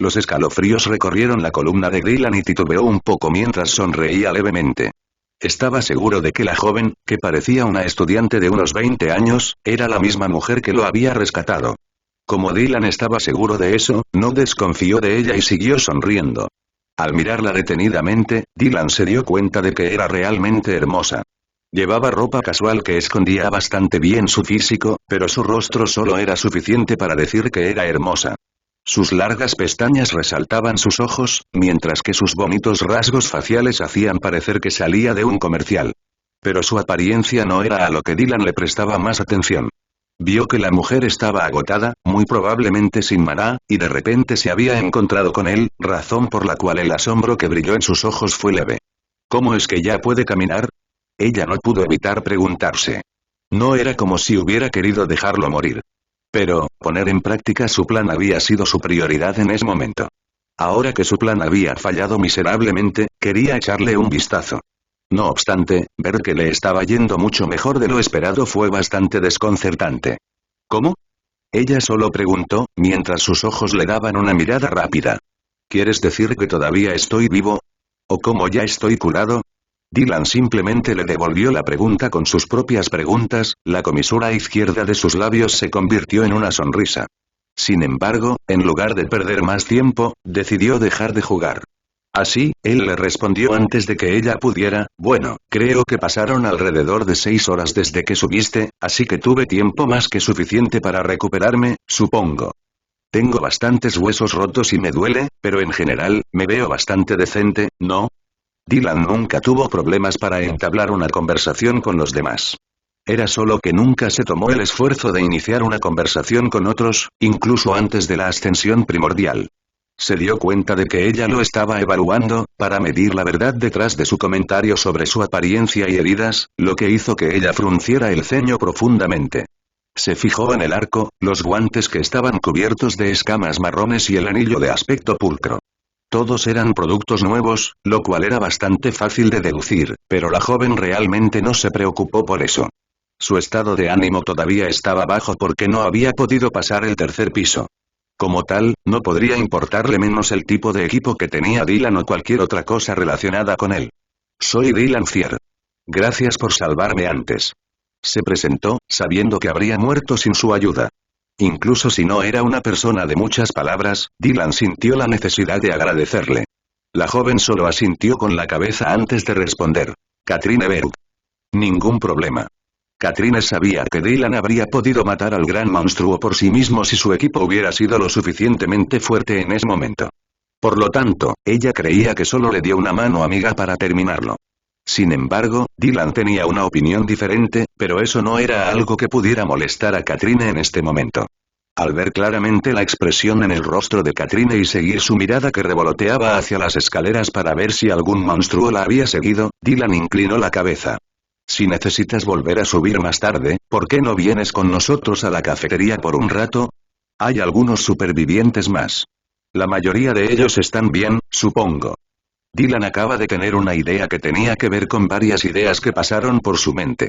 Los escalofríos recorrieron la columna de Dylan y titubeó un poco mientras sonreía levemente. Estaba seguro de que la joven, que parecía una estudiante de unos 20 años, era la misma mujer que lo había rescatado. Como Dylan estaba seguro de eso, no desconfió de ella y siguió sonriendo. Al mirarla detenidamente, Dylan se dio cuenta de que era realmente hermosa. Llevaba ropa casual que escondía bastante bien su físico, pero su rostro solo era suficiente para decir que era hermosa. Sus largas pestañas resaltaban sus ojos, mientras que sus bonitos rasgos faciales hacían parecer que salía de un comercial. Pero su apariencia no era a lo que Dylan le prestaba más atención. Vio que la mujer estaba agotada, muy probablemente sin maná, y de repente se había encontrado con él, razón por la cual el asombro que brilló en sus ojos fue leve. ¿Cómo es que ya puede caminar? Ella no pudo evitar preguntarse. No era como si hubiera querido dejarlo morir. Pero, poner en práctica su plan había sido su prioridad en ese momento. Ahora que su plan había fallado miserablemente, quería echarle un vistazo. No obstante, ver que le estaba yendo mucho mejor de lo esperado fue bastante desconcertante. ¿Cómo? Ella solo preguntó, mientras sus ojos le daban una mirada rápida. ¿Quieres decir que todavía estoy vivo? ¿O cómo ya estoy curado? Dylan simplemente le devolvió la pregunta con sus propias preguntas, la comisura izquierda de sus labios se convirtió en una sonrisa. Sin embargo, en lugar de perder más tiempo, decidió dejar de jugar. Así, él le respondió antes de que ella pudiera, bueno, creo que pasaron alrededor de 6 horas desde que subiste, así que tuve tiempo más que suficiente para recuperarme, supongo. Tengo bastantes huesos rotos y me duele, pero en general, me veo bastante decente, ¿no? Dylan nunca tuvo problemas para entablar una conversación con los demás. Era solo que nunca se tomó el esfuerzo de iniciar una conversación con otros, incluso antes de la ascensión primordial. Se dio cuenta de que ella lo estaba evaluando, para medir la verdad detrás de su comentario sobre su apariencia y heridas, lo que hizo que ella frunciera el ceño profundamente. Se fijó en el arco, los guantes que estaban cubiertos de escamas marrones y el anillo de aspecto pulcro. Todos eran productos nuevos, lo cual era bastante fácil de deducir, pero la joven realmente no se preocupó por eso. Su estado de ánimo todavía estaba bajo porque no había podido pasar el tercer piso. Como tal, no podría importarle menos el tipo de equipo que tenía Dylan o cualquier otra cosa relacionada con él. Soy Dylan Fier. Gracias por salvarme antes. Se presentó, sabiendo que habría muerto sin su ayuda. Incluso si no era una persona de muchas palabras, Dylan sintió la necesidad de agradecerle. La joven solo asintió con la cabeza antes de responder. Katrine Berg. Ningún problema. Katrine sabía que Dylan habría podido matar al gran monstruo por sí mismo si su equipo hubiera sido lo suficientemente fuerte en ese momento. Por lo tanto, ella creía que solo le dio una mano amiga para terminarlo. Sin embargo, Dylan tenía una opinión diferente, pero eso no era algo que pudiera molestar a Katrine en este momento. Al ver claramente la expresión en el rostro de Katrine y seguir su mirada que revoloteaba hacia las escaleras para ver si algún monstruo la había seguido, Dylan inclinó la cabeza. Si necesitas volver a subir más tarde, ¿por qué no vienes con nosotros a la cafetería por un rato? Hay algunos supervivientes más. La mayoría de ellos están bien, supongo. Dylan acaba de tener una idea que tenía que ver con varias ideas que pasaron por su mente.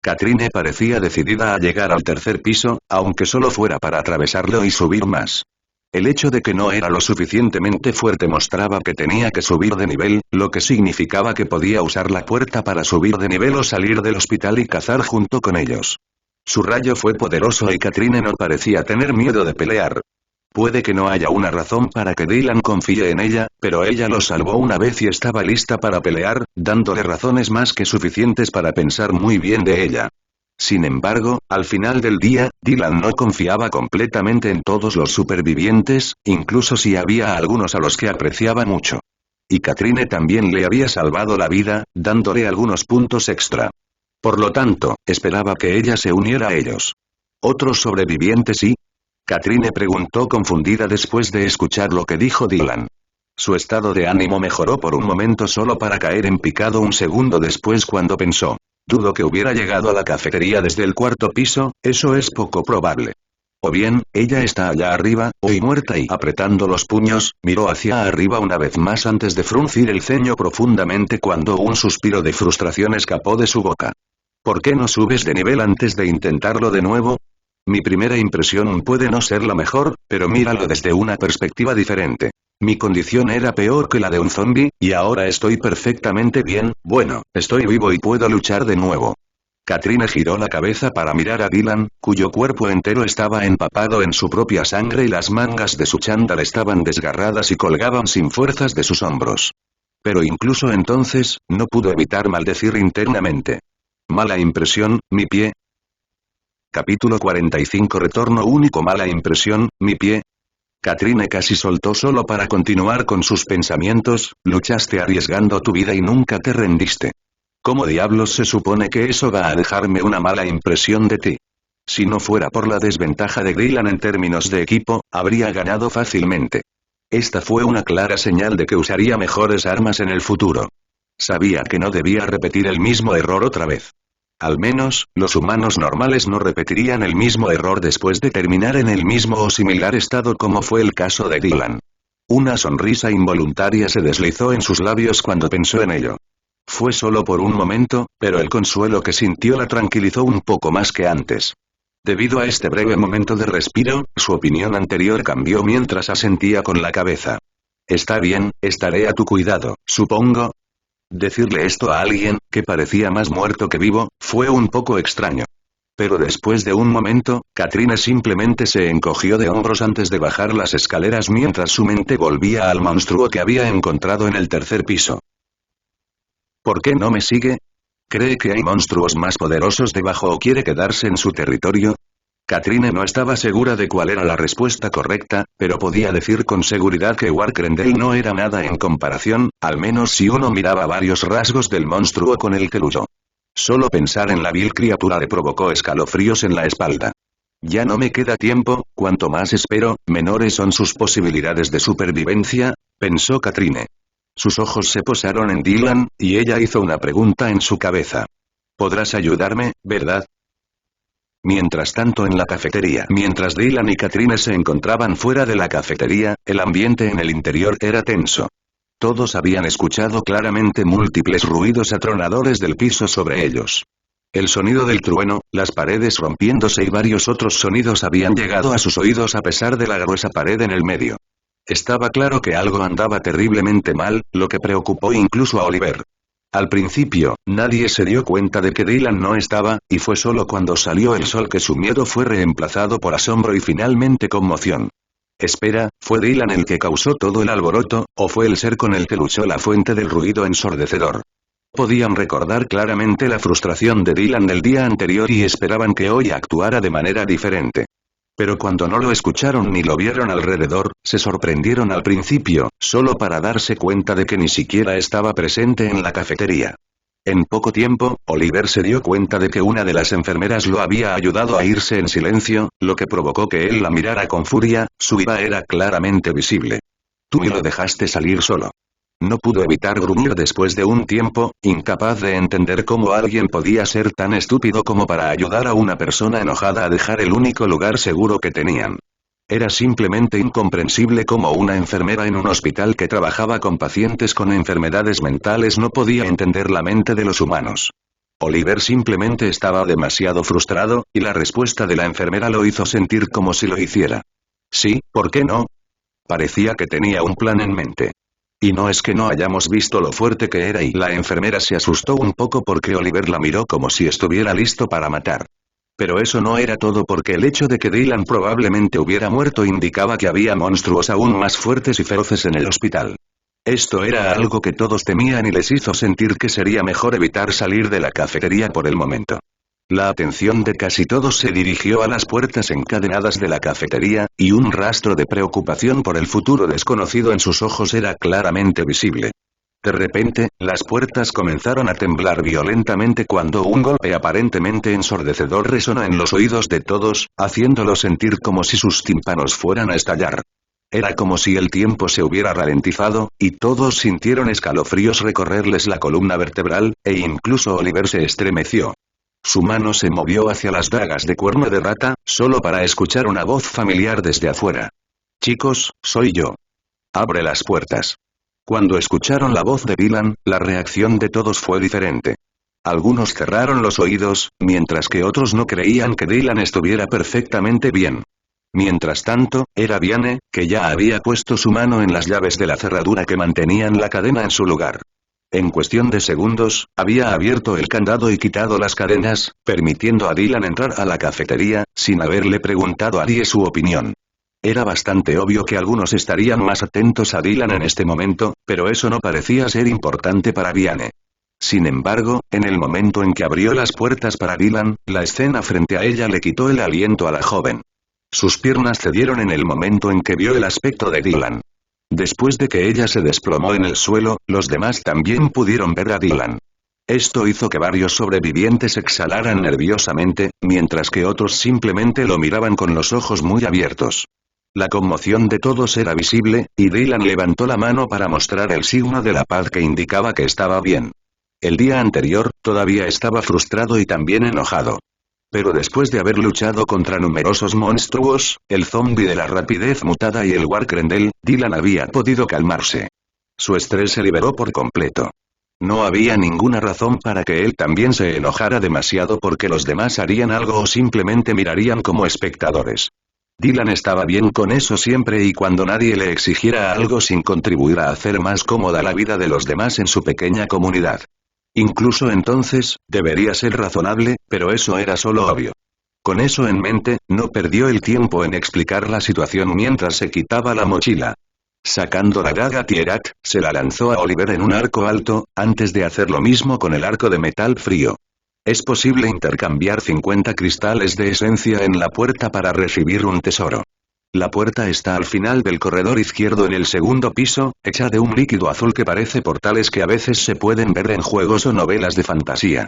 Katrine parecía decidida a llegar al tercer piso, aunque solo fuera para atravesarlo y subir más. El hecho de que no era lo suficientemente fuerte mostraba que tenía que subir de nivel, lo que significaba que podía usar la puerta para subir de nivel o salir del hospital y cazar junto con ellos. Su rayo fue poderoso y Katrine no parecía tener miedo de pelear. Puede que no haya una razón para que Dylan confíe en ella, pero ella lo salvó una vez y estaba lista para pelear, dándole razones más que suficientes para pensar muy bien de ella. Sin embargo, al final del día, Dylan no confiaba completamente en todos los supervivientes, incluso si había algunos a los que apreciaba mucho. Y Katrine también le había salvado la vida, dándole algunos puntos extra. Por lo tanto, esperaba que ella se uniera a ellos. ¿Otros sobrevivientes sí? Katrine preguntó confundida después de escuchar lo que dijo Dylan. Su estado de ánimo mejoró por un momento solo para caer en picado un segundo después cuando pensó. Dudo que hubiera llegado a la cafetería desde el cuarto piso, eso es poco probable. O bien, ella está allá arriba, hoy muerta y apretando los puños, miró hacia arriba una vez más antes de fruncir el ceño profundamente cuando un suspiro de frustración escapó de su boca. ¿Por qué no subes de nivel antes de intentarlo de nuevo? Mi primera impresión puede no ser la mejor, pero míralo desde una perspectiva diferente. Mi condición era peor que la de un zombie, y ahora estoy perfectamente bien, bueno, estoy vivo y puedo luchar de nuevo. Katrine giró la cabeza para mirar a Dylan, cuyo cuerpo entero estaba empapado en su propia sangre y las mangas de su chándal estaban desgarradas y colgaban sin fuerzas de sus hombros. Pero incluso entonces, no pudo evitar maldecir internamente. Mala impresión, mi pie. Capítulo 45 Retorno único. Mala impresión, mi pie. Katrine casi soltó solo para continuar con sus pensamientos, luchaste arriesgando tu vida y nunca te rendiste. ¿Cómo diablos se supone que eso va a dejarme una mala impresión de ti? Si no fuera por la desventaja de Dylan en términos de equipo, habría ganado fácilmente. Esta fue una clara señal de que usaría mejores armas en el futuro. Sabía que no debía repetir el mismo error otra vez. Al menos, los humanos normales no repetirían el mismo error después de terminar en el mismo o similar estado como fue el caso de Dylan. Una sonrisa involuntaria se deslizó en sus labios cuando pensó en ello. Fue solo por un momento, pero el consuelo que sintió la tranquilizó un poco más que antes. Debido a este breve momento de respiro, su opinión anterior cambió mientras asentía con la cabeza. Está bien, estaré a tu cuidado, supongo. Decirle esto a alguien, que parecía más muerto que vivo, fue un poco extraño. Pero después de un momento, Katrine simplemente se encogió de hombros antes de bajar las escaleras mientras su mente volvía al monstruo que había encontrado en el tercer piso. ¿Por qué no me sigue? ¿Cree que hay monstruos más poderosos debajo o quiere quedarse en su territorio? Katrine no estaba segura de cuál era la respuesta correcta, pero podía decir con seguridad que Warkrendale no era nada en comparación, al menos si uno miraba varios rasgos del monstruo con el que luchó. Solo pensar en la vil criatura le provocó escalofríos en la espalda. Ya no me queda tiempo, cuanto más espero, menores son sus posibilidades de supervivencia, pensó Katrine. Sus ojos se posaron en Dylan, y ella hizo una pregunta en su cabeza. ¿Podrás ayudarme, verdad? Mientras tanto en la cafetería. Mientras Dylan y Katrine se encontraban fuera de la cafetería, el ambiente en el interior era tenso. Todos habían escuchado claramente múltiples ruidos atronadores del piso sobre ellos. El sonido del trueno, las paredes rompiéndose y varios otros sonidos habían llegado a sus oídos a pesar de la gruesa pared en el medio. Estaba claro que algo andaba terriblemente mal, lo que preocupó incluso a Oliver. Al principio, nadie se dio cuenta de que Dylan no estaba, y fue solo cuando salió el sol que su miedo fue reemplazado por asombro y finalmente conmoción. Espera, ¿fue Dylan el que causó todo el alboroto, o fue el ser con el que luchó la fuente del ruido ensordecedor? Podían recordar claramente la frustración de Dylan del día anterior y esperaban que hoy actuara de manera diferente. Pero cuando no lo escucharon ni lo vieron alrededor, se sorprendieron al principio, solo para darse cuenta de que ni siquiera estaba presente en la cafetería. En poco tiempo, Oliver se dio cuenta de que una de las enfermeras lo había ayudado a irse en silencio, lo que provocó que él la mirara con furia, su ira era claramente visible. Tú me lo dejaste salir solo. No pudo evitar gruñir después de un tiempo, incapaz de entender cómo alguien podía ser tan estúpido como para ayudar a una persona enojada a dejar el único lugar seguro que tenían. Era simplemente incomprensible cómo una enfermera en un hospital que trabajaba con pacientes con enfermedades mentales no podía entender la mente de los humanos. Oliver simplemente estaba demasiado frustrado, y la respuesta de la enfermera lo hizo sentir como si lo hiciera. Sí, ¿por qué no? Parecía que tenía un plan en mente. Y no es que no hayamos visto lo fuerte que era y la enfermera se asustó un poco porque Oliver la miró como si estuviera listo para matar. Pero eso no era todo porque el hecho de que Dylan probablemente hubiera muerto indicaba que había monstruos aún más fuertes y feroces en el hospital. Esto era algo que todos temían y les hizo sentir que sería mejor evitar salir de la cafetería por el momento. La atención de casi todos se dirigió a las puertas encadenadas de la cafetería, y un rastro de preocupación por el futuro desconocido en sus ojos era claramente visible. De repente, las puertas comenzaron a temblar violentamente cuando un golpe aparentemente ensordecedor resonó en los oídos de todos, haciéndolos sentir como si sus tímpanos fueran a estallar. Era como si el tiempo se hubiera ralentizado, y todos sintieron escalofríos recorrerles la columna vertebral, e incluso Oliver se estremeció. Su mano se movió hacia las dagas de cuerno de rata, solo para escuchar una voz familiar desde afuera. Chicos, soy yo. Abre las puertas. Cuando escucharon la voz de Dylan, la reacción de todos fue diferente. Algunos cerraron los oídos, mientras que otros no creían que Dylan estuviera perfectamente bien. Mientras tanto, era Viane, que ya había puesto su mano en las llaves de la cerradura que mantenían la cadena en su lugar. En cuestión de segundos, había abierto el candado y quitado las cadenas, permitiendo a Dylan entrar a la cafetería, sin haberle preguntado a Arie su opinión. Era bastante obvio que algunos estarían más atentos a Dylan en este momento, pero eso no parecía ser importante para Viane. Sin embargo, en el momento en que abrió las puertas para Dylan, la escena frente a ella le quitó el aliento a la joven. Sus piernas cedieron en el momento en que vio el aspecto de Dylan. Después de que ella se desplomó en el suelo, los demás también pudieron ver a Dylan. Esto hizo que varios sobrevivientes exhalaran nerviosamente, mientras que otros simplemente lo miraban con los ojos muy abiertos. La conmoción de todos era visible, y Dylan levantó la mano para mostrar el signo de la paz que indicaba que estaba bien. El día anterior, todavía estaba frustrado y también enojado. Pero después de haber luchado contra numerosos monstruos, el zombi de la rapidez mutada y el Warcrendel, Dylan había podido calmarse. Su estrés se liberó por completo. No había ninguna razón para que él también se enojara demasiado porque los demás harían algo o simplemente mirarían como espectadores. Dylan estaba bien con eso siempre y cuando nadie le exigiera algo sin contribuir a hacer más cómoda la vida de los demás en su pequeña comunidad. Incluso entonces, debería ser razonable, pero eso era solo obvio. Con eso en mente, no perdió el tiempo en explicar la situación mientras se quitaba la mochila. Sacando la daga Tierat, se la lanzó a Oliver en un arco alto, antes de hacer lo mismo con el arco de metal frío. Es posible intercambiar 50 cristales de esencia en la puerta para recibir un tesoro. La puerta está al final del corredor izquierdo en el segundo piso, hecha de un líquido azul que parece portales que a veces se pueden ver en juegos o novelas de fantasía.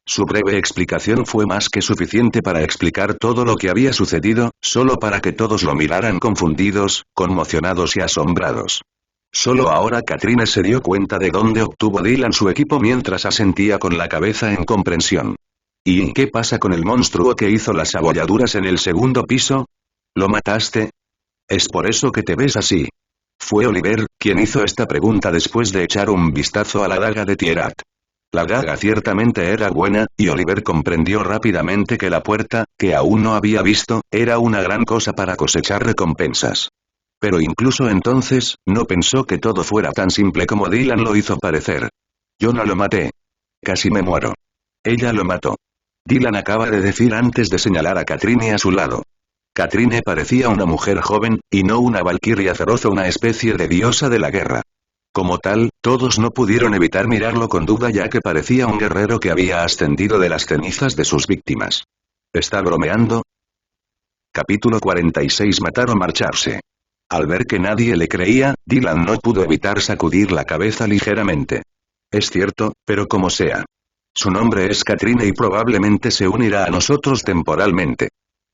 Su breve explicación fue más que suficiente para explicar todo lo que había sucedido, solo para que todos lo miraran confundidos, conmocionados y asombrados. Solo ahora Katrine se dio cuenta de dónde obtuvo Dylan su equipo mientras asentía con la cabeza en comprensión. ¿Y qué pasa con el monstruo que hizo las abolladuras en el segundo piso? ¿Lo mataste? Es por eso que te ves así. Fue Oliver quien hizo esta pregunta después de echar un vistazo a la daga de Tierat. La daga ciertamente era buena, y Oliver comprendió rápidamente que la puerta, que aún no había visto, era una gran cosa para cosechar recompensas. Pero incluso entonces, no pensó que todo fuera tan simple como Dylan lo hizo parecer. Yo no lo maté. Casi me muero. Ella lo mató. Dylan acaba de decir antes de señalar a Katrine a su lado. Katrine parecía una mujer joven, y no una valquiria feroz o una especie de diosa de la guerra. Como tal, todos no pudieron evitar mirarlo con duda ya que parecía un guerrero que había ascendido de las cenizas de sus víctimas. ¿Está bromeando? Capítulo 46 Matar o marcharse. Al ver que nadie le creía, Dylan no pudo evitar sacudir la cabeza ligeramente. Es cierto, pero como sea. Su nombre es Katrine y probablemente se unirá a nosotros temporalmente.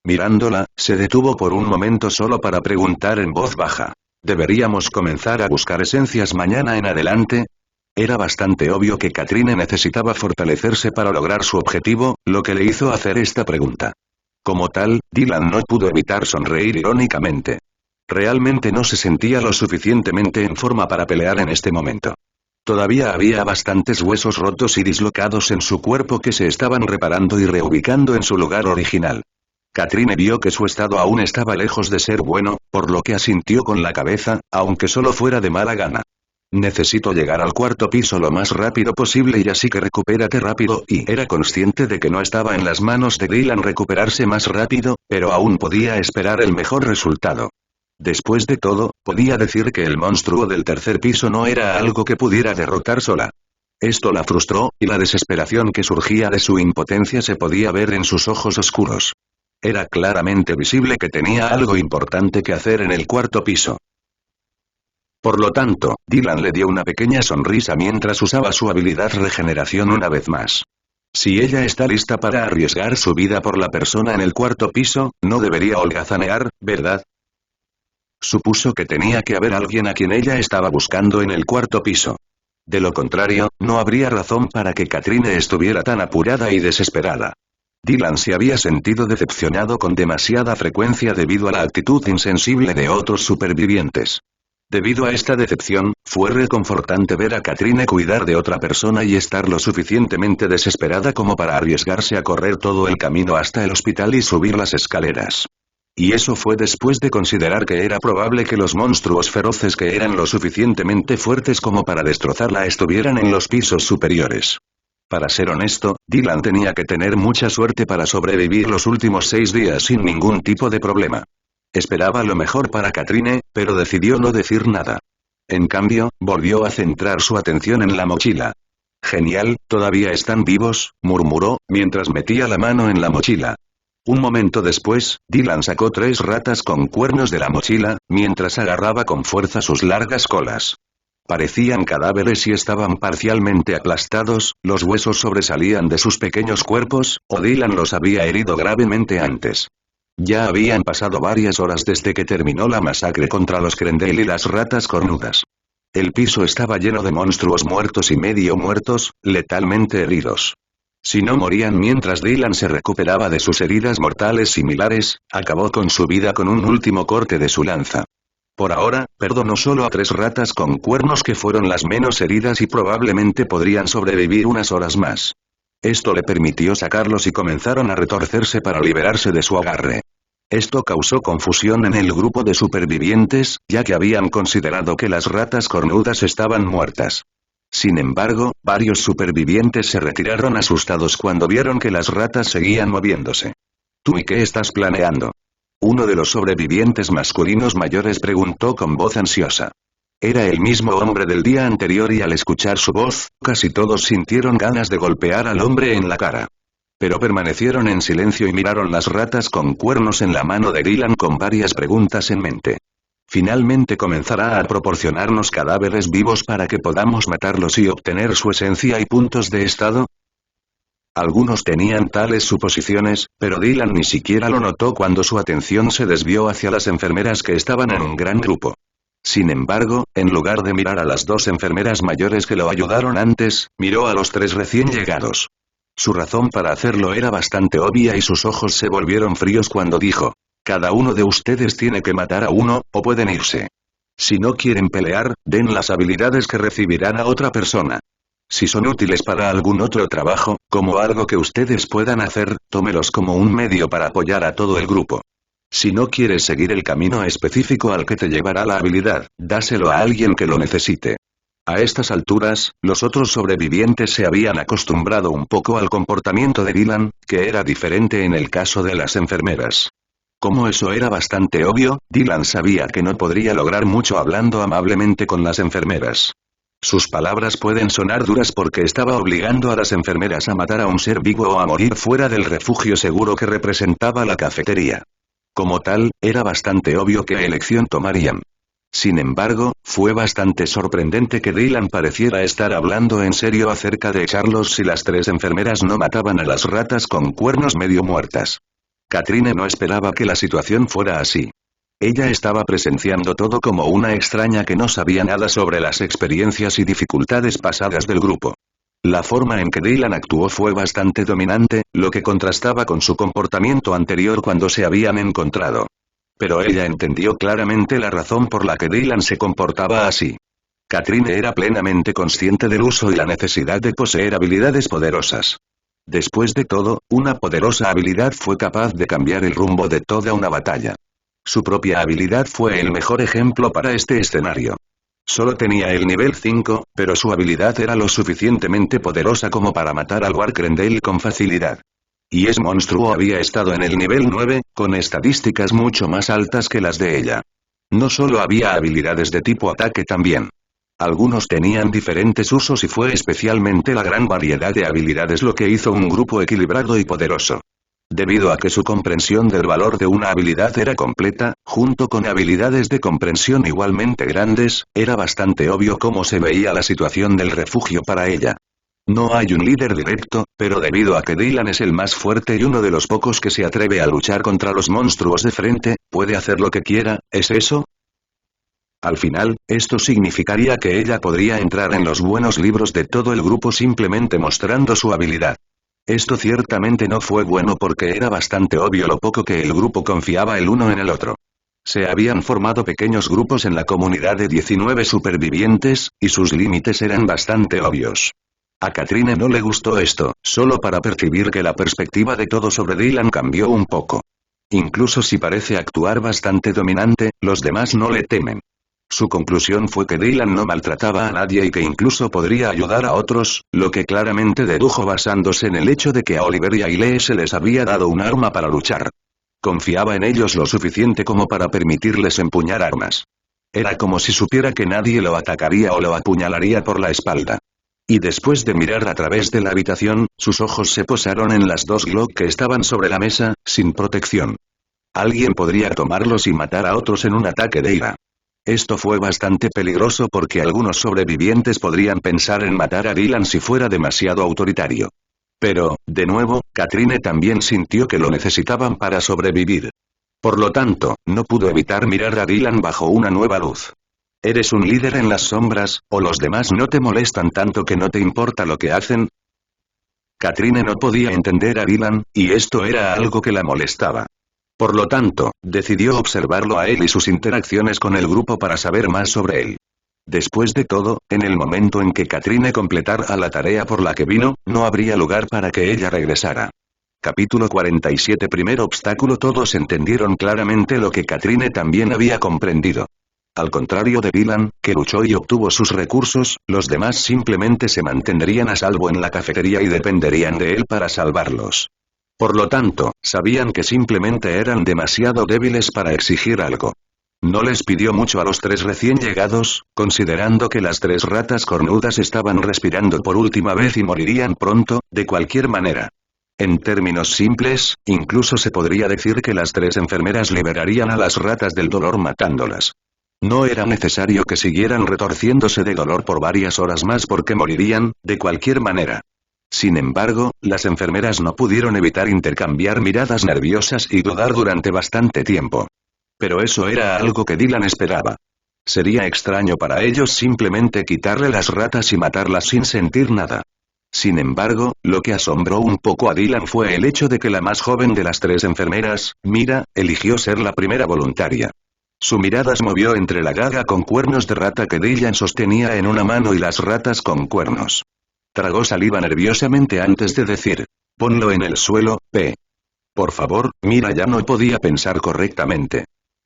Mirándola, se detuvo por un momento solo para preguntar en voz baja. ¿Deberíamos comenzar a buscar esencias mañana en adelante? Era bastante obvio que Katrine necesitaba fortalecerse para lograr su objetivo, lo que le hizo hacer esta pregunta. Como tal, Dylan no pudo evitar sonreír irónicamente. Realmente no se sentía lo suficientemente en forma para pelear en este momento. Todavía había bastantes huesos rotos y dislocados en su cuerpo que se estaban reparando y reubicando en su lugar original. Katrine vio que su estado aún estaba lejos de ser bueno, por lo que asintió con la cabeza, aunque solo fuera de mala gana. Necesito llegar al cuarto piso lo más rápido posible y así que recupérate rápido, y era consciente de que no estaba en las manos de Dylan recuperarse más rápido, pero aún podía esperar el mejor resultado. Después de todo, podía decir que el monstruo del tercer piso no era algo que pudiera derrotar sola. Esto la frustró, y la desesperación que surgía de su impotencia se podía ver en sus ojos oscuros. Era claramente visible que tenía algo importante que hacer en el cuarto piso. Por lo tanto, Dylan le dio una pequeña sonrisa mientras usaba su habilidad regeneración una vez más. Si ella está lista para arriesgar su vida por la persona en el cuarto piso, no debería holgazanear, ¿verdad? Supuso que tenía que haber alguien a quien ella estaba buscando en el cuarto piso. De lo contrario, no habría razón para que Katrine estuviera tan apurada y desesperada. Dylan se había sentido decepcionado con demasiada frecuencia debido a la actitud insensible de otros supervivientes. Debido a esta decepción, fue reconfortante ver a Katrine cuidar de otra persona y estar lo suficientemente desesperada como para arriesgarse a correr todo el camino hasta el hospital y subir las escaleras. Y eso fue después de considerar que era probable que los monstruos feroces que eran lo suficientemente fuertes como para destrozarla estuvieran en los pisos superiores. Para ser honesto, Dylan tenía que tener mucha suerte para sobrevivir los últimos 6 días sin ningún tipo de problema. Esperaba lo mejor para Katrine, pero decidió no decir nada. En cambio, volvió a centrar su atención en la mochila. «Genial, todavía están vivos», murmuró, mientras metía la mano en la mochila. Un momento después, Dylan sacó 3 ratas con cuernos de la mochila, mientras agarraba con fuerza sus largas colas. Parecían cadáveres y estaban parcialmente aplastados, los huesos sobresalían de sus pequeños cuerpos, o Dylan los había herido gravemente antes. Ya habían pasado varias horas desde que terminó la masacre contra los Krendel y las ratas cornudas. El piso estaba lleno de monstruos muertos y medio muertos, letalmente heridos. Si no morían mientras Dylan se recuperaba de sus heridas mortales similares, acabó con su vida con un último corte de su lanza. Por ahora, perdonó solo a 3 ratas con cuernos que fueron las menos heridas y probablemente podrían sobrevivir unas horas más. Esto le permitió sacarlos y comenzaron a retorcerse para liberarse de su agarre. Esto causó confusión en el grupo de supervivientes, ya que habían considerado que las ratas cornudas estaban muertas. Sin embargo, varios supervivientes se retiraron asustados cuando vieron que las ratas seguían moviéndose. ¿Tú y qué estás planeando? Uno de los sobrevivientes masculinos mayores preguntó con voz ansiosa. Era el mismo hombre del día anterior y al escuchar su voz, casi todos sintieron ganas de golpear al hombre en la cara. Pero permanecieron en silencio y miraron las ratas con cuernos en la mano de Dylan con varias preguntas en mente. ¿Finalmente comenzará a proporcionarnos cadáveres vivos para que podamos matarlos y obtener su esencia y puntos de estado? Algunos tenían tales suposiciones, pero Dylan ni siquiera lo notó cuando su atención se desvió hacia las enfermeras que estaban en un gran grupo. Sin embargo, en lugar de mirar a las 2 enfermeras mayores que lo ayudaron antes, miró a los 3 recién llegados. Su razón para hacerlo era bastante obvia y sus ojos se volvieron fríos cuando dijo: «Cada uno de ustedes tiene que matar a uno, o pueden irse. Si no quieren pelear, den las habilidades que recibirán a otra persona. Si son útiles para algún otro trabajo, como algo que ustedes puedan hacer, tómelos como un medio para apoyar a todo el grupo. Si no quieres seguir el camino específico al que te llevará la habilidad, dáselo a alguien que lo necesite». A estas alturas, los otros sobrevivientes se habían acostumbrado un poco al comportamiento de Dylan, que era diferente en el caso de las enfermeras. Como eso era bastante obvio, Dylan sabía que no podría lograr mucho hablando amablemente con las enfermeras. Sus palabras pueden sonar duras porque estaba obligando a las enfermeras a matar a un ser vivo o a morir fuera del refugio seguro que representaba la cafetería. Como tal, era bastante obvio qué elección tomarían. Sin embargo, fue bastante sorprendente que Dylan pareciera estar hablando en serio acerca de echarlos si las 3 enfermeras no mataban a las ratas con cuernos medio muertas. Katrine no esperaba que la situación fuera así. Ella estaba presenciando todo como una extraña que no sabía nada sobre las experiencias y dificultades pasadas del grupo. La forma en que Dylan actuó fue bastante dominante, lo que contrastaba con su comportamiento anterior cuando se habían encontrado. Pero ella entendió claramente la razón por la que Dylan se comportaba así. Katrine era plenamente consciente del uso y la necesidad de poseer habilidades poderosas. Después de todo, una poderosa habilidad fue capaz de cambiar el rumbo de toda una batalla. Su propia habilidad fue el mejor ejemplo para este escenario. Solo tenía el nivel 5, pero su habilidad era lo suficientemente poderosa como para matar al War Krendel con facilidad. Y ese monstruo había estado en el nivel 9, con estadísticas mucho más altas que las de ella. No solo había habilidades de tipo ataque también. Algunos tenían diferentes usos y fue especialmente la gran variedad de habilidades lo que hizo un grupo equilibrado y poderoso. Debido a que su comprensión del valor de una habilidad era completa, junto con habilidades de comprensión igualmente grandes, era bastante obvio cómo se veía la situación del refugio para ella. No hay un líder directo, pero debido a que Dylan es el más fuerte y uno de los pocos que se atreve a luchar contra los monstruos de frente, puede hacer lo que quiera, ¿es eso? Al final, esto significaría que ella podría entrar en los buenos libros de todo el grupo simplemente mostrando su habilidad. Esto ciertamente no fue bueno porque era bastante obvio lo poco que el grupo confiaba el uno en el otro. Se habían formado pequeños grupos en la comunidad de 19 supervivientes, y sus límites eran bastante obvios. A Katrine no le gustó esto, solo para percibir que la perspectiva de todo sobre Dylan cambió un poco. Incluso si parece actuar bastante dominante, los demás no le temen. Su conclusión fue que Dylan no maltrataba a nadie y que incluso podría ayudar a otros, lo que claramente dedujo basándose en el hecho de que a Oliver y a Lee se les había dado un arma para luchar. Confiaba en ellos lo suficiente como para permitirles empuñar armas. Era como si supiera que nadie lo atacaría o lo apuñalaría por la espalda. Y después de mirar a través de la habitación, sus ojos se posaron en las dos Glock que estaban sobre la mesa, sin protección. Alguien podría tomarlos y matar a otros en un ataque de ira. Esto fue bastante peligroso porque algunos sobrevivientes podrían pensar en matar a Dylan si fuera demasiado autoritario. Pero, de nuevo, Katrine también sintió que lo necesitaban para sobrevivir. Por lo tanto, no pudo evitar mirar a Dylan bajo una nueva luz. ¿Eres un líder en las sombras, o los demás no te molestan tanto que no te importa lo que hacen? Katrine no podía entender a Dylan, y esto era algo que la molestaba. Por lo tanto, decidió observarlo a él y sus interacciones con el grupo para saber más sobre él. Después de todo, en el momento en que Katrine completara la tarea por la que vino, no habría lugar para que ella regresara. Capítulo 47. Primer obstáculo. Todos entendieron claramente lo que Katrine también había comprendido. Al contrario de Dylan, que luchó y obtuvo sus recursos, los demás simplemente se mantendrían a salvo en la cafetería y dependerían de él para salvarlos. Por lo tanto, sabían que simplemente eran demasiado débiles para exigir algo. No les pidió mucho a los tres recién llegados, considerando que las tres ratas cornudas estaban respirando por última vez y morirían pronto, de cualquier manera. En términos simples, incluso se podría decir que las tres enfermeras liberarían a las ratas del dolor matándolas. No era necesario que siguieran retorciéndose de dolor por varias horas más porque morirían, de cualquier manera. Sin embargo, las enfermeras no pudieron evitar intercambiar miradas nerviosas y dudar durante bastante tiempo. Pero eso era algo que Dylan esperaba. Sería extraño para ellos simplemente quitarle las ratas y matarlas sin sentir nada. Sin embargo, lo que asombró un poco a Dylan fue el hecho de que la más joven de las tres enfermeras, Mira, eligió ser la primera voluntaria. Su mirada se movió entre la daga con cuernos de rata que Dylan sostenía en una mano y las ratas con cuernos. Tragó saliva nerviosamente antes de decir: «Ponlo en el suelo, P. Por favor». Mira ya no podía pensar correctamente.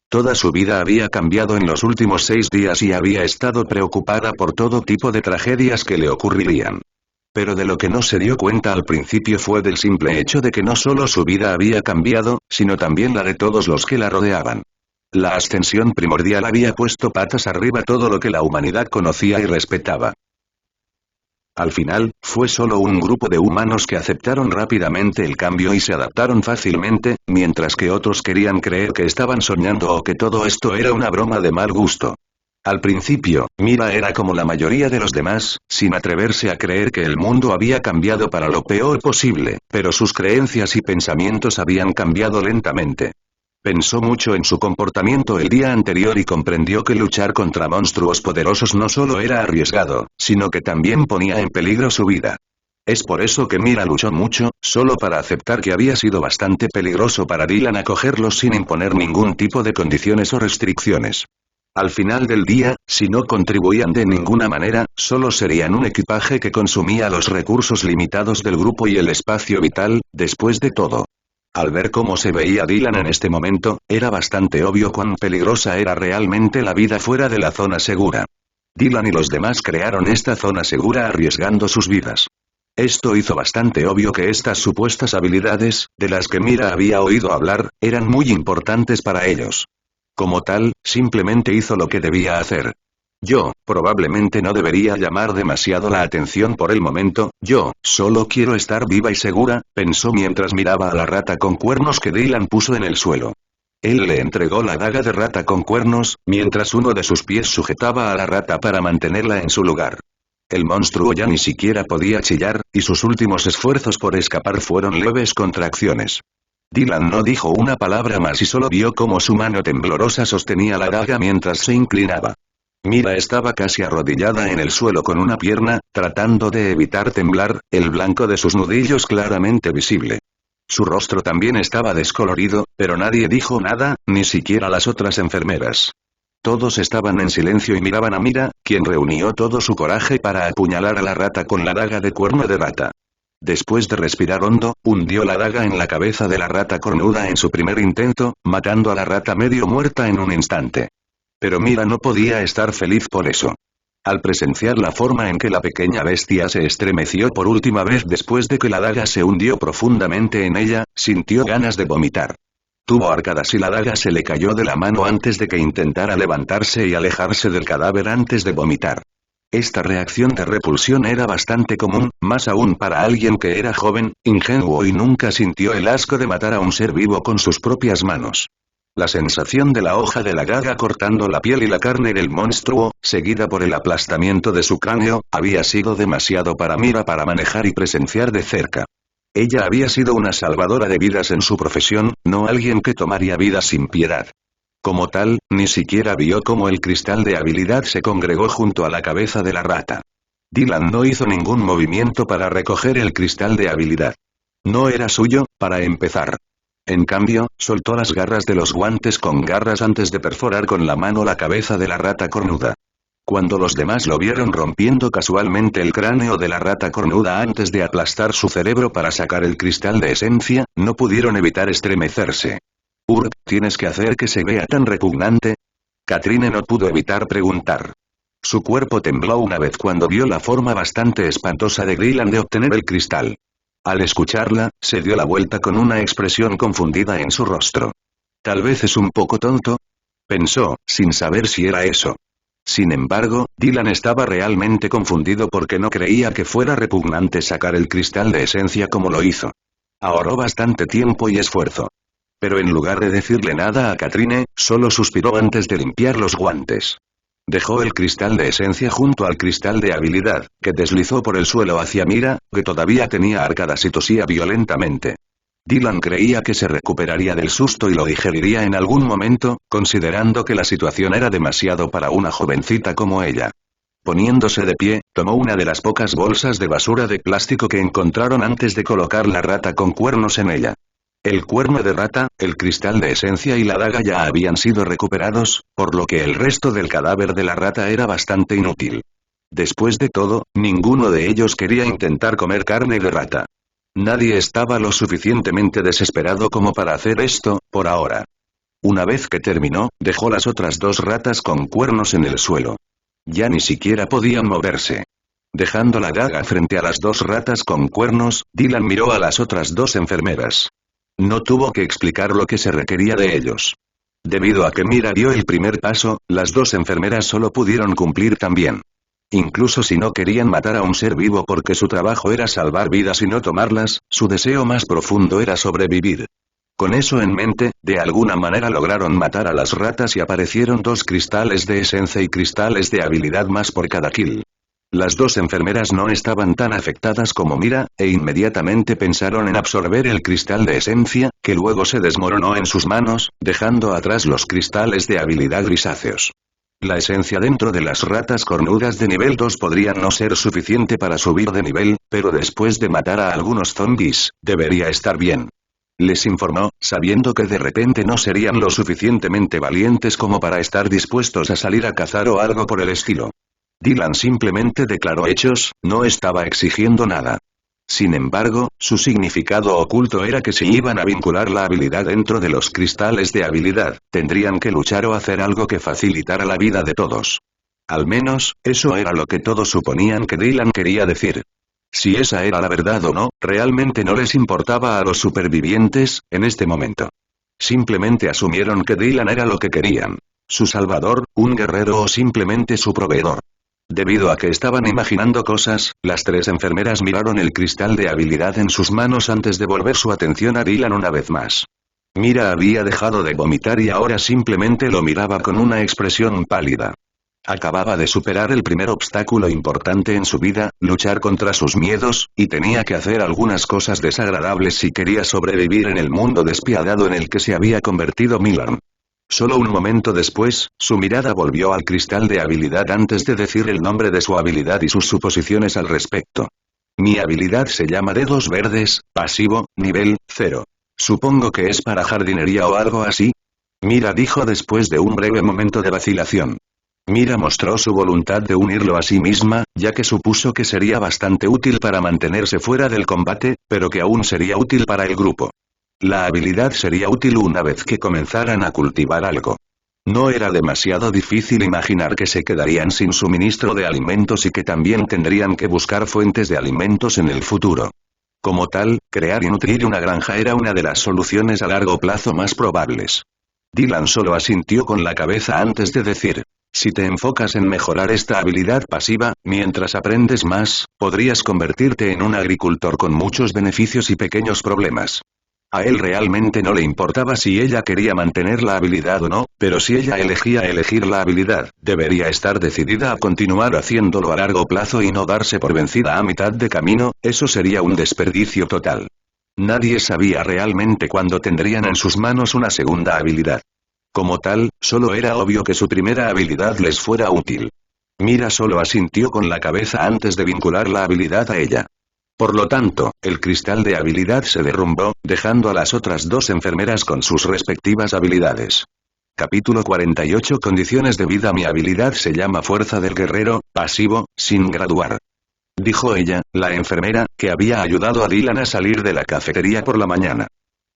Toda su vida había cambiado en los últimos 6 días y había estado preocupada por todo tipo de tragedias que le ocurrirían. Pero de lo que no se dio cuenta al principio fue del simple hecho de que no solo su vida había cambiado, sino también la de todos los que la rodeaban. La ascensión primordial había puesto patas arriba todo lo que la humanidad conocía y respetaba. Al final, fue solo un grupo de humanos que aceptaron rápidamente el cambio y se adaptaron fácilmente, mientras que otros querían creer que estaban soñando o que todo esto era una broma de mal gusto. Al principio, Mira era como la mayoría de los demás, sin atreverse a creer que el mundo había cambiado para lo peor posible, pero sus creencias y pensamientos habían cambiado lentamente. Pensó mucho en su comportamiento el día anterior y comprendió que luchar contra monstruos poderosos no solo era arriesgado, sino que también ponía en peligro su vida. Es por eso que Mira luchó mucho, solo para aceptar que había sido bastante peligroso para Dylan acogerlos sin imponer ningún tipo de condiciones o restricciones. Al final del día, si no contribuían de ninguna manera, solo serían un equipaje que consumía los recursos limitados del grupo y el espacio vital, después de todo. Al ver cómo se veía Dylan en este momento, era bastante obvio cuán peligrosa era realmente la vida fuera de la zona segura. Dylan y los demás crearon esta zona segura arriesgando sus vidas. Esto hizo bastante obvio que estas supuestas habilidades, de las que Mira había oído hablar, eran muy importantes para ellos. Como tal, simplemente hizo lo que debía hacer. Yo, probablemente no debería llamar demasiado la atención por el momento, yo, solo quiero estar viva y segura, pensó mientras miraba a la rata con cuernos que Dylan puso en el suelo. Él le entregó la daga de rata con cuernos, mientras uno de sus pies sujetaba a la rata para mantenerla en su lugar. El monstruo ya ni siquiera podía chillar, y sus últimos esfuerzos por escapar fueron leves contracciones. Dylan no dijo una palabra más y solo vio cómo su mano temblorosa sostenía la daga mientras se inclinaba. Mira estaba casi arrodillada en el suelo con una pierna, tratando de evitar temblar, el blanco de sus nudillos claramente visible. Su rostro también estaba descolorido, pero nadie dijo nada, ni siquiera las otras enfermeras. Todos estaban en silencio y miraban a Mira, quien reunió todo su coraje para apuñalar a la rata con la daga de cuerno de rata. Después de respirar hondo, hundió la daga en la cabeza de la rata cornuda en su primer intento, matando a la rata medio muerta en un instante. Pero Mira no podía estar feliz por eso. Al presenciar la forma en que la pequeña bestia se estremeció por última vez después de que la daga se hundió profundamente en ella, sintió ganas de vomitar. Tuvo arcadas y la daga se le cayó de la mano antes de que intentara levantarse y alejarse del cadáver antes de vomitar. Esta reacción de repulsión era bastante común, más aún para alguien que era joven, ingenuo y nunca sintió el asco de matar a un ser vivo con sus propias manos. La sensación de la hoja de la daga cortando la piel y la carne del monstruo, seguida por el aplastamiento de su cráneo, había sido demasiado para Mira para manejar y presenciar de cerca. Ella había sido una salvadora de vidas en su profesión, no alguien que tomaría vidas sin piedad. Como tal, ni siquiera vio cómo el cristal de habilidad se congregó junto a la cabeza de la rata. Dylan no hizo ningún movimiento para recoger el cristal de habilidad. No era suyo, para empezar. En cambio, soltó las garras de los guantes con garras antes de perforar con la mano la cabeza de la rata cornuda. Cuando los demás lo vieron rompiendo casualmente el cráneo de la rata cornuda antes de aplastar su cerebro para sacar el cristal de esencia, no pudieron evitar estremecerse. ¿Tienes que hacer que se vea tan repugnante? Katrine no pudo evitar preguntar. Su cuerpo tembló una vez cuando vio la forma bastante espantosa de Grillan de obtener el cristal. Al escucharla, se dio la vuelta con una expresión confundida en su rostro. Tal vez es un poco tonto, pensó, sin saber si era eso. Sin embargo, Dylan estaba realmente confundido porque no creía que fuera repugnante sacar el cristal de esencia como lo hizo. Ahorró bastante tiempo y esfuerzo. Pero en lugar de decirle nada a Katrine, solo suspiró antes de limpiar los guantes. Dejó el cristal de esencia junto al cristal de habilidad, que deslizó por el suelo hacia Mira, que todavía tenía arcadas y tosía violentamente. Dylan creía que se recuperaría del susto y lo digeriría en algún momento, considerando que la situación era demasiado para una jovencita como ella. Poniéndose de pie, tomó una de las pocas bolsas de basura de plástico que encontraron antes de colocar la rata con cuernos en ella. El cuerno de rata, el cristal de esencia y la daga ya habían sido recuperados, por lo que el resto del cadáver de la rata era bastante inútil. Después de todo, ninguno de ellos quería intentar comer carne de rata. Nadie estaba lo suficientemente desesperado como para hacer esto, por ahora. Una vez que terminó, dejó las otras dos ratas con cuernos en el suelo. Ya ni siquiera podían moverse. Dejando la daga frente a las dos ratas con cuernos, Dylan miró a las otras dos enfermeras. No tuvo que explicar lo que se requería de ellos. Debido a que Mira dio el primer paso, las dos enfermeras solo pudieron cumplir también. Incluso si no querían matar a un ser vivo porque su trabajo era salvar vidas y no tomarlas, su deseo más profundo era sobrevivir. Con eso en mente, de alguna manera lograron matar a las ratas y aparecieron 2 cristales de esencia y cristales de habilidad más por cada kill. Las dos enfermeras no estaban tan afectadas como Mira, e inmediatamente pensaron en absorber el cristal de esencia, que luego se desmoronó en sus manos, dejando atrás los cristales de habilidad grisáceos. La esencia dentro de las ratas cornudas de nivel 2 podría no ser suficiente para subir de nivel, pero después de matar a algunos zombies, debería estar bien. Les informó, sabiendo que de repente no serían lo suficientemente valientes como para estar dispuestos a salir a cazar o algo por el estilo. Dylan simplemente declaró hechos, no estaba exigiendo nada. Sin embargo, su significado oculto era que si iban a vincular la habilidad dentro de los cristales de habilidad, tendrían que luchar o hacer algo que facilitara la vida de todos. Al menos, eso era lo que todos suponían que Dylan quería decir. Si esa era la verdad o no, realmente no les importaba a los supervivientes, en este momento. Simplemente asumieron que Dylan era lo que querían. Su salvador, un guerrero o simplemente su proveedor. Debido a que estaban imaginando cosas, las 3 enfermeras miraron el cristal de habilidad en sus manos antes de volver su atención a Dylan una vez más. Mira había dejado de vomitar y ahora simplemente lo miraba con una expresión pálida. Acababa de superar el primer obstáculo importante en su vida, luchar contra sus miedos, y tenía que hacer algunas cosas desagradables si quería sobrevivir en el mundo despiadado en el que se había convertido Milan. Solo un momento después, su mirada volvió al cristal de habilidad antes de decir el nombre de su habilidad y sus suposiciones al respecto. Mi habilidad se llama Dedos Verdes, pasivo, nivel 0. Supongo que es para jardinería o algo así. Mira dijo después de un breve momento de vacilación. Mira mostró su voluntad de unirlo a sí misma, ya que supuso que sería bastante útil para mantenerse fuera del combate, pero que aún sería útil para el grupo. La habilidad sería útil una vez que comenzaran a cultivar algo. No era demasiado difícil imaginar que se quedarían sin suministro de alimentos y que también tendrían que buscar fuentes de alimentos en el futuro. Como tal, crear y nutrir una granja era una de las soluciones a largo plazo más probables. Dylan solo asintió con la cabeza antes de decir: si te enfocas en mejorar esta habilidad pasiva, mientras aprendes más, podrías convertirte en un agricultor con muchos beneficios y pequeños problemas. A él realmente no le importaba si ella quería mantener la habilidad o no, pero si ella elegía elegir la habilidad, debería estar decidida a continuar haciéndolo a largo plazo y no darse por vencida a mitad de camino, eso sería un desperdicio total. Nadie sabía realmente cuándo tendrían en sus manos una segunda habilidad. Como tal, solo era obvio que su primera habilidad les fuera útil. Mira solo asintió con la cabeza antes de vincular la habilidad a ella. Por lo tanto, el cristal de habilidad se derrumbó, dejando a las otras dos enfermeras con sus respectivas habilidades. Capítulo 48 Condiciones de vida. Mi habilidad se llama Fuerza del Guerrero, pasivo, sin graduar. Dijo ella, la enfermera, que había ayudado a Dylan a salir de la cafetería por la mañana.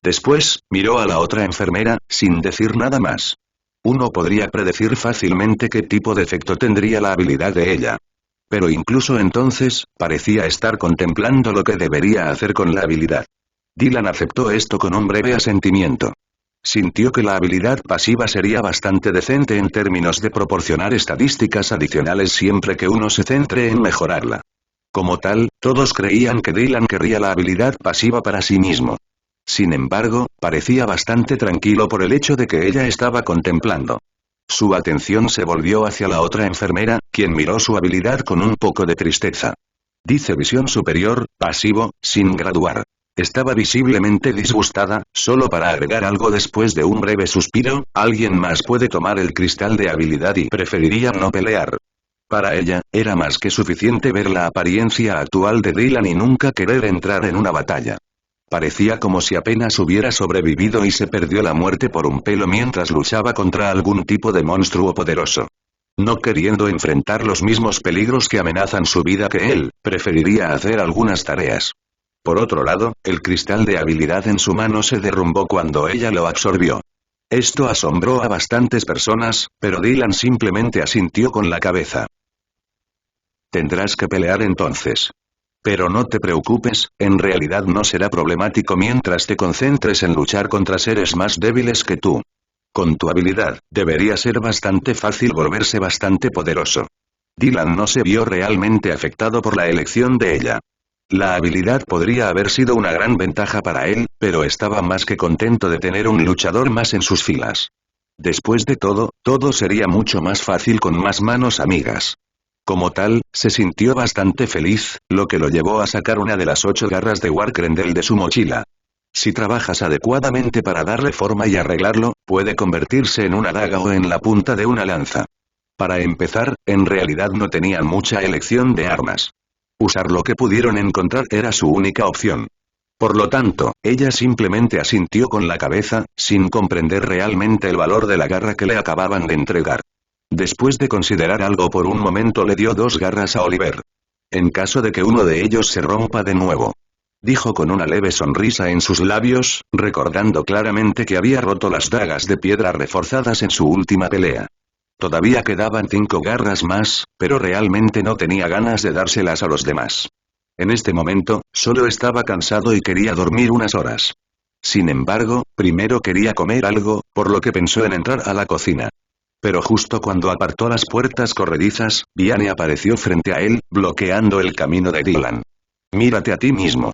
Después, miró a la otra enfermera, sin decir nada más. Uno podría predecir fácilmente qué tipo de efecto tendría la habilidad de ella. Pero incluso entonces, parecía estar contemplando lo que debería hacer con la habilidad. Dylan aceptó esto con un breve asentimiento. Sintió que la habilidad pasiva sería bastante decente en términos de proporcionar estadísticas adicionales siempre que uno se centre en mejorarla. Como tal, todos creían que Dylan querría la habilidad pasiva para sí mismo. Sin embargo, parecía bastante tranquilo por el hecho de que ella estaba contemplando. Su atención se volvió hacia la otra enfermera, quien miró su habilidad con un poco de tristeza. Dice visión superior, pasivo, sin graduar. Estaba visiblemente disgustada, solo para agregar algo después de un breve suspiro: alguien más puede tomar el cristal de habilidad y preferiría no pelear. Para ella, era más que suficiente ver la apariencia actual de Dylan y nunca querer entrar en una batalla. Parecía como si apenas hubiera sobrevivido y se perdió la muerte por un pelo mientras luchaba contra algún tipo de monstruo poderoso. No queriendo enfrentar los mismos peligros que amenazan su vida que él, preferiría hacer algunas tareas. Por otro lado, el cristal de habilidad en su mano se derrumbó cuando ella lo absorbió. Esto asombró a bastantes personas, pero Dylan simplemente asintió con la cabeza. Tendrás que pelear entonces. Pero no te preocupes, en realidad no será problemático mientras te concentres en luchar contra seres más débiles que tú. Con tu habilidad, debería ser bastante fácil volverse bastante poderoso. Dylan no se vio realmente afectado por la elección de ella. La habilidad podría haber sido una gran ventaja para él, pero estaba más que contento de tener un luchador más en sus filas. Después de todo sería mucho más fácil con más manos amigas. Como tal, se sintió bastante feliz, lo que lo llevó a sacar una de las 8 garras de Wargrendel de su mochila. Si trabajas adecuadamente para darle forma y arreglarlo, puede convertirse en una daga o en la punta de una lanza. Para empezar, en realidad no tenían mucha elección de armas. Usar lo que pudieron encontrar era su única opción. Por lo tanto, ella simplemente asintió con la cabeza, sin comprender realmente el valor de la garra que le acababan de entregar. Después de considerar algo por un momento le dio 2 garras a Oliver. En caso de que uno de ellos se rompa de nuevo. Dijo con una leve sonrisa en sus labios, recordando claramente que había roto las dagas de piedra reforzadas en su última pelea. Todavía quedaban 5 garras más, pero realmente no tenía ganas de dárselas a los demás. En este momento, solo estaba cansado y quería dormir unas horas. Sin embargo, primero quería comer algo, por lo que pensó en entrar a la cocina. Pero justo cuando apartó las puertas corredizas, Vianney apareció frente a él, bloqueando el camino de Dylan. Mírate a ti mismo.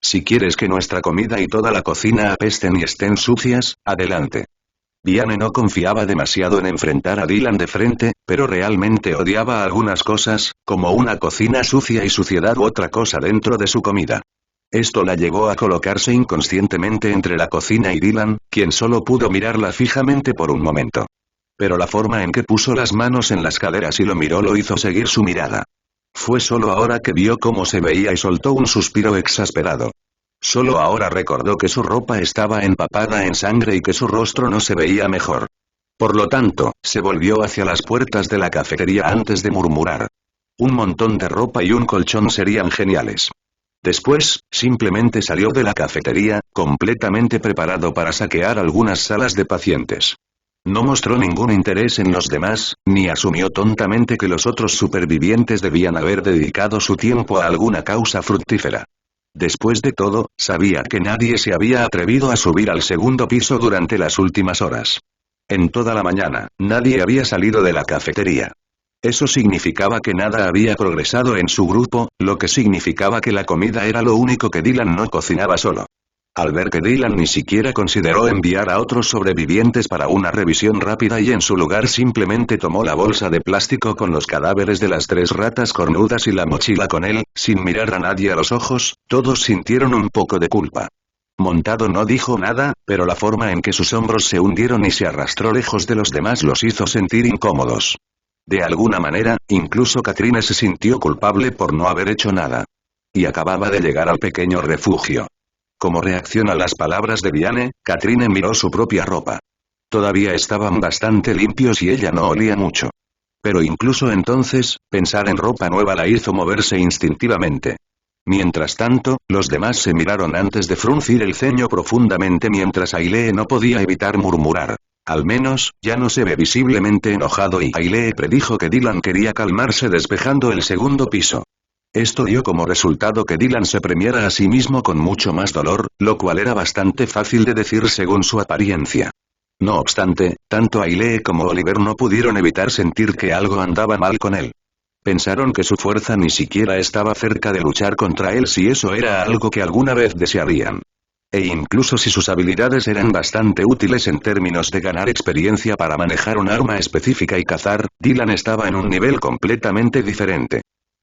Si quieres que nuestra comida y toda la cocina apesten y estén sucias, adelante. Vianney no confiaba demasiado en enfrentar a Dylan de frente, pero realmente odiaba algunas cosas, como una cocina sucia y suciedad u otra cosa dentro de su comida. Esto la llevó a colocarse inconscientemente entre la cocina y Dylan, quien solo pudo mirarla fijamente por un momento. Pero la forma en que puso las manos en las caderas y lo miró lo hizo seguir su mirada. Fue solo ahora que vio cómo se veía y soltó un suspiro exasperado. Solo ahora recordó que su ropa estaba empapada en sangre y que su rostro no se veía mejor. Por lo tanto, se volvió hacia las puertas de la cafetería antes de murmurar. Un montón de ropa y un colchón serían geniales. Después, simplemente salió de la cafetería, completamente preparado para saquear algunas salas de pacientes. No mostró ningún interés en los demás, ni asumió tontamente que los otros supervivientes debían haber dedicado su tiempo a alguna causa fructífera. Después de todo, sabía que nadie se había atrevido a subir al segundo piso durante las últimas horas. En toda la mañana, nadie había salido de la cafetería. Eso significaba que nada había progresado en su grupo, lo que significaba que la comida era lo único que Dylan no cocinaba solo. Al ver que Dylan ni siquiera consideró enviar a otros sobrevivientes para una revisión rápida y en su lugar simplemente tomó la bolsa de plástico con los cadáveres de las 3 ratas cornudas y la mochila con él, sin mirar a nadie a los ojos, todos sintieron un poco de culpa. Montado no dijo nada, pero la forma en que sus hombros se hundieron y se arrastró lejos de los demás los hizo sentir incómodos. De alguna manera, incluso Katrine se sintió culpable por no haber hecho nada. Y acababa de llegar al pequeño refugio. Como reacción a las palabras de Diane, Katrine miró su propia ropa. Todavía estaban bastante limpios y ella no olía mucho. Pero incluso entonces, pensar en ropa nueva la hizo moverse instintivamente. Mientras tanto, los demás se miraron antes de fruncir el ceño profundamente mientras Ailee no podía evitar murmurar. Al menos, ya no se ve visiblemente enojado y Ailee predijo que Dylan quería calmarse despejando el segundo piso. Esto dio como resultado que Dylan se premiara a sí mismo con mucho más dolor, lo cual era bastante fácil de decir según su apariencia. No obstante, tanto Ailee como Oliver no pudieron evitar sentir que algo andaba mal con él. Pensaron que su fuerza ni siquiera estaba cerca de luchar contra él si eso era algo que alguna vez desearían. E incluso si sus habilidades eran bastante útiles en términos de ganar experiencia para manejar un arma específica y cazar, Dylan estaba en un nivel completamente diferente.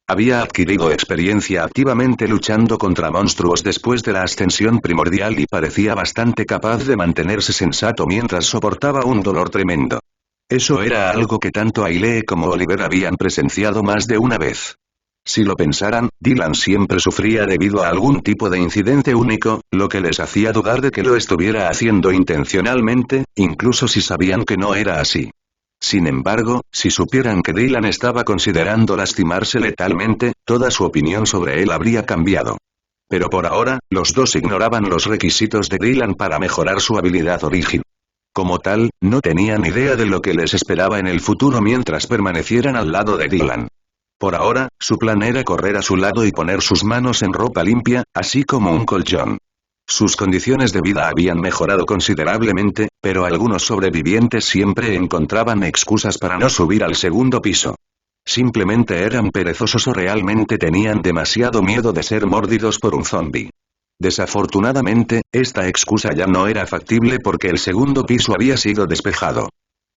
Había adquirido experiencia activamente luchando contra monstruos después de la ascensión primordial y parecía bastante capaz de mantenerse sensato mientras soportaba un dolor tremendo. Eso era algo que tanto Ailee como Oliver habían presenciado más de una vez. Si lo pensaran, Dylan siempre sufría debido a algún tipo de incidente único, lo que les hacía dudar de que lo estuviera haciendo intencionalmente, incluso si sabían que no era así. Sin embargo, si supieran que Dylan estaba considerando lastimarse letalmente, toda su opinión sobre él habría cambiado. Pero por ahora, los dos ignoraban los requisitos de Dylan para mejorar su habilidad original. Como tal, no tenían idea de lo que les esperaba en el futuro mientras permanecieran al lado de Dylan. Por ahora, su plan era correr a su lado y poner sus manos en ropa limpia, así como un colchón. Sus condiciones de vida habían mejorado considerablemente, pero algunos sobrevivientes siempre encontraban excusas para no subir al segundo piso. Simplemente eran perezosos o realmente tenían demasiado miedo de ser mordidos por un zombi. Desafortunadamente, esta excusa ya no era factible porque el segundo piso había sido despejado.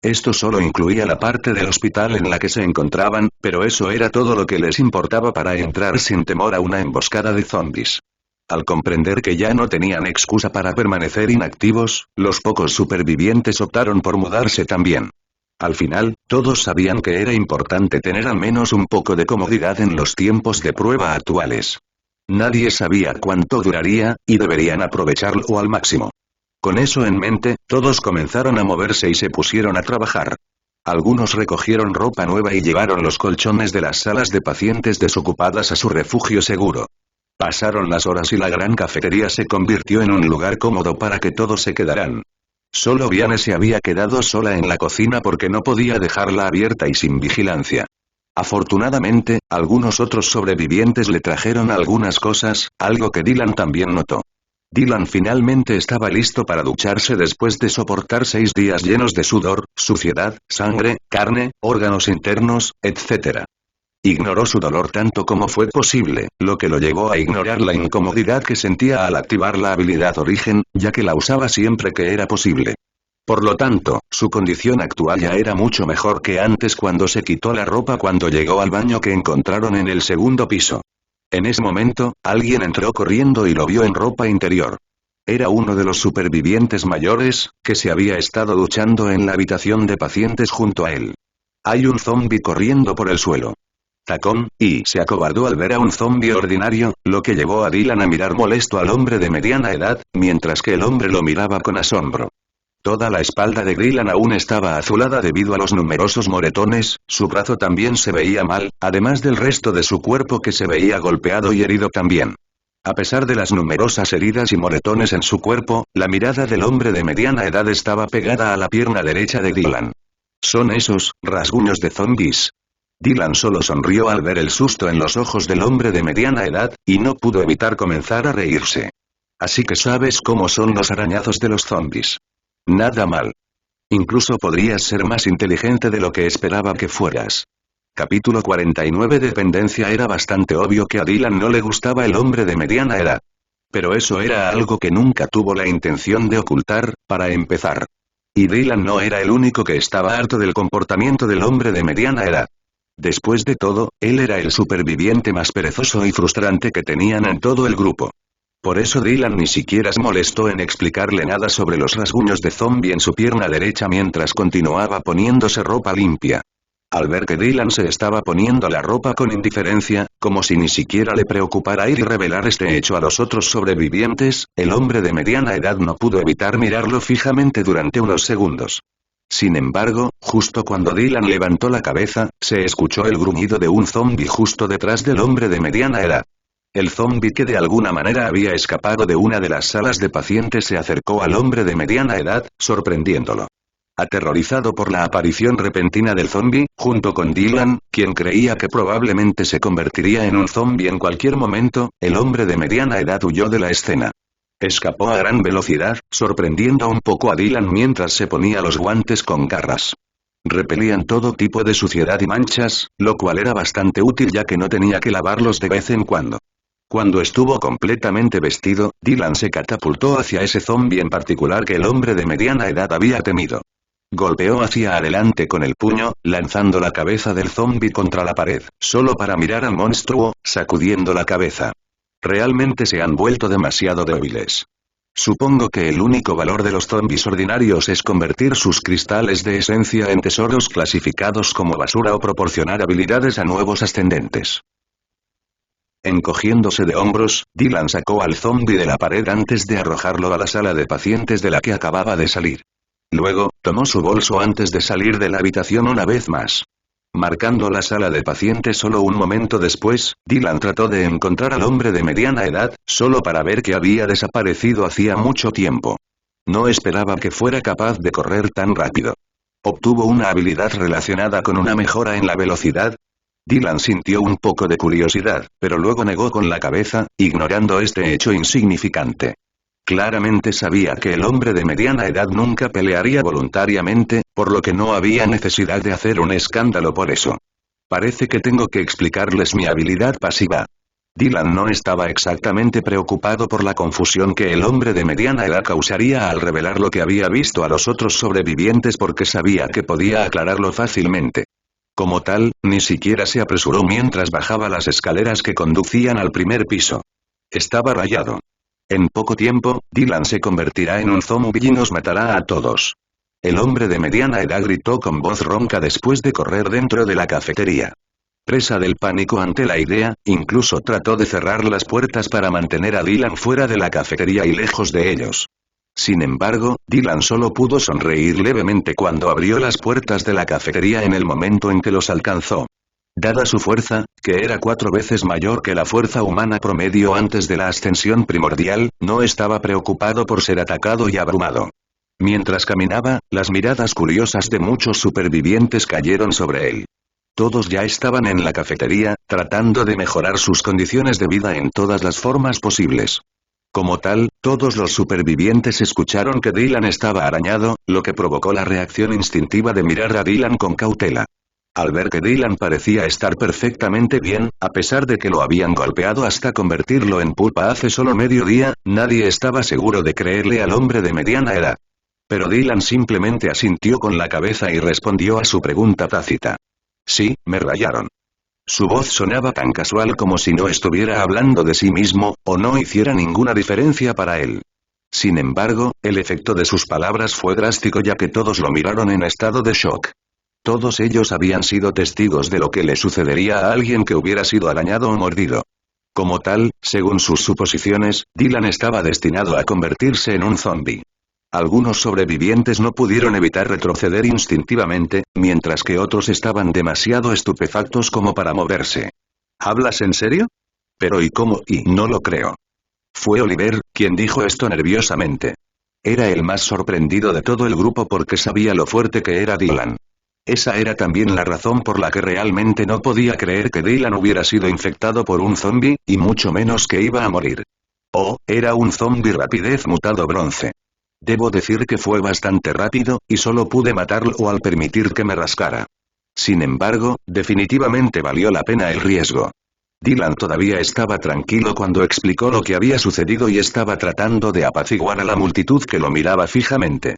Esto solo incluía la parte del hospital en la que se encontraban, pero eso era todo lo que les importaba para entrar sin temor a una emboscada de zombis. Al comprender que ya no tenían excusa para permanecer inactivos, los pocos supervivientes optaron por mudarse también. Al final, todos sabían que era importante tener al menos un poco de comodidad en los tiempos de prueba actuales. Nadie sabía cuánto duraría, y deberían aprovecharlo al máximo. Con eso en mente, todos comenzaron a moverse y se pusieron a trabajar. Algunos recogieron ropa nueva y llevaron los colchones de las salas de pacientes desocupadas a su refugio seguro. Pasaron las horas y la gran cafetería se convirtió en un lugar cómodo para que todos se quedaran. Solo Diane se había quedado sola en la cocina porque no podía dejarla abierta y sin vigilancia. Afortunadamente, algunos otros sobrevivientes le trajeron algunas cosas, algo que Dylan también notó. Dylan finalmente estaba listo para ducharse después de soportar 6 días llenos de sudor, suciedad, sangre, carne, órganos internos, etc. Ignoró su dolor tanto como fue posible, lo que lo llevó a ignorar la incomodidad que sentía al activar la habilidad Origen, ya que la usaba siempre que era posible. Por lo tanto, su condición actual ya era mucho mejor que antes cuando se quitó la ropa cuando llegó al baño que encontraron en el segundo piso. En ese momento, alguien entró corriendo y lo vio en ropa interior. Era uno de los supervivientes mayores, que se había estado duchando en la habitación de pacientes junto a él. Hay un zombi corriendo por el suelo. Tacón, y se acobardó al ver a un zombi ordinario, lo que llevó a Dylan a mirar molesto al hombre de mediana edad, mientras que el hombre lo miraba con asombro. Toda la espalda de Dylan aún estaba azulada debido a los numerosos moretones, su brazo también se veía mal, además del resto de su cuerpo que se veía golpeado y herido también. A pesar de las numerosas heridas y moretones en su cuerpo, la mirada del hombre de mediana edad estaba pegada a la pierna derecha de Dylan. ¿Son esos rasguños de zombies? Dylan solo sonrió al ver el susto en los ojos del hombre de mediana edad, y no pudo evitar comenzar a reírse. Así que sabes cómo son los arañazos de los zombies. Nada mal. Incluso podrías ser más inteligente de lo que esperaba que fueras. Capítulo 49. Dependencia. Era bastante obvio que a Dylan no le gustaba el hombre de mediana edad. Pero eso era algo que nunca tuvo la intención de ocultar, para empezar. Y Dylan no era el único que estaba harto del comportamiento del hombre de mediana edad. Después de todo, él era el superviviente más perezoso y frustrante que tenían en todo el grupo. Por eso Dylan ni siquiera se molestó en explicarle nada sobre los rasguños de zombie en su pierna derecha mientras continuaba poniéndose ropa limpia. Al ver que Dylan se estaba poniendo la ropa con indiferencia, como si ni siquiera le preocupara ir y revelar este hecho a los otros sobrevivientes, el hombre de mediana edad no pudo evitar mirarlo fijamente durante unos segundos. Sin embargo, justo cuando Dylan levantó la cabeza, se escuchó el gruñido de un zombi justo detrás del hombre de mediana edad. El zombi que de alguna manera había escapado de una de las salas de pacientes se acercó al hombre de mediana edad, sorprendiéndolo. Aterrorizado por la aparición repentina del zombi, junto con Dylan, quien creía que probablemente se convertiría en un zombi en cualquier momento, el hombre de mediana edad huyó de la escena. Escapó a gran velocidad, sorprendiendo un poco a Dylan mientras se ponía los guantes con garras. Repelían todo tipo de suciedad y manchas, lo cual era bastante útil ya que no tenía que lavarlos de vez en cuando. Cuando estuvo completamente vestido, Dylan se catapultó hacia ese zombi en particular que el hombre de mediana edad había temido. Golpeó hacia adelante con el puño, lanzando la cabeza del zombi contra la pared, solo para mirar al monstruo, sacudiendo la cabeza. Realmente se han vuelto demasiado débiles. Supongo que el único valor de los zombis ordinarios es convertir sus cristales de esencia en tesoros clasificados como basura o proporcionar habilidades a nuevos ascendentes. Encogiéndose de hombros, Dylan sacó al zombi de la pared antes de arrojarlo a la sala de pacientes de la que acababa de salir. Luego, tomó su bolso antes de salir de la habitación una vez más. Marcando la sala de pacientes solo un momento después, Dylan trató de encontrar al hombre de mediana edad, solo para ver que había desaparecido hacía mucho tiempo. No esperaba que fuera capaz de correr tan rápido. ¿Obtuvo una habilidad relacionada con una mejora en la velocidad? Dylan sintió un poco de curiosidad, pero luego negó con la cabeza, ignorando este hecho insignificante. Claramente sabía que el hombre de mediana edad nunca pelearía voluntariamente, por lo que no había necesidad de hacer un escándalo por eso. Parece que tengo que explicarles mi habilidad pasiva. Dylan no estaba exactamente preocupado por la confusión que el hombre de mediana edad causaría al revelar lo que había visto a los otros sobrevivientes porque sabía que podía aclararlo fácilmente. Como tal, ni siquiera se apresuró mientras bajaba las escaleras que conducían al primer piso. Estaba rayado. En poco tiempo, Dylan se convertirá en un zombie y nos matará a todos. El hombre de mediana edad gritó con voz ronca después de correr dentro de la cafetería. Presa del pánico ante la idea, incluso trató de cerrar las puertas para mantener a Dylan fuera de la cafetería y lejos de ellos. Sin embargo, Dylan solo pudo sonreír levemente cuando abrió las puertas de la cafetería en el momento en que los alcanzó. Dada su fuerza, que era 4 veces mayor que la fuerza humana promedio antes de la ascensión primordial, no estaba preocupado por ser atacado y abrumado. Mientras caminaba, las miradas curiosas de muchos supervivientes cayeron sobre él. Todos ya estaban en la cafetería, tratando de mejorar sus condiciones de vida en todas las formas posibles. Como tal, todos los supervivientes escucharon que Dylan estaba arañado, lo que provocó la reacción instintiva de mirar a Dylan con cautela. Al ver que Dylan parecía estar perfectamente bien, a pesar de que lo habían golpeado hasta convertirlo en pulpa hace solo medio día, nadie estaba seguro de creerle al hombre de mediana edad. Pero Dylan simplemente asintió con la cabeza y respondió a su pregunta tácita. Sí, me rayaron. Su voz sonaba tan casual como si no estuviera hablando de sí mismo, o no hiciera ninguna diferencia para él. Sin embargo, el efecto de sus palabras fue drástico ya que todos lo miraron en estado de shock. Todos ellos habían sido testigos de lo que le sucedería a alguien que hubiera sido arañado o mordido. Como tal, según sus suposiciones, Dylan estaba destinado a convertirse en un zombie. Algunos sobrevivientes no pudieron evitar retroceder instintivamente, mientras que otros estaban demasiado estupefactos como para moverse. ¿Hablas en serio? Pero ¿y cómo? Y no lo creo. Fue Oliver, quien dijo esto nerviosamente. Era el más sorprendido de todo el grupo porque sabía lo fuerte que era Dylan. Esa era también la razón por la que realmente no podía creer que Dylan hubiera sido infectado por un zombie, y mucho menos que iba a morir. Oh, era un zombie rapidez mutado bronce. Debo decir que fue bastante rápido, y solo pude matarlo al permitir que me rascara. Sin embargo, definitivamente valió la pena el riesgo. Dylan todavía estaba tranquilo cuando explicó lo que había sucedido y estaba tratando de apaciguar a la multitud que lo miraba fijamente.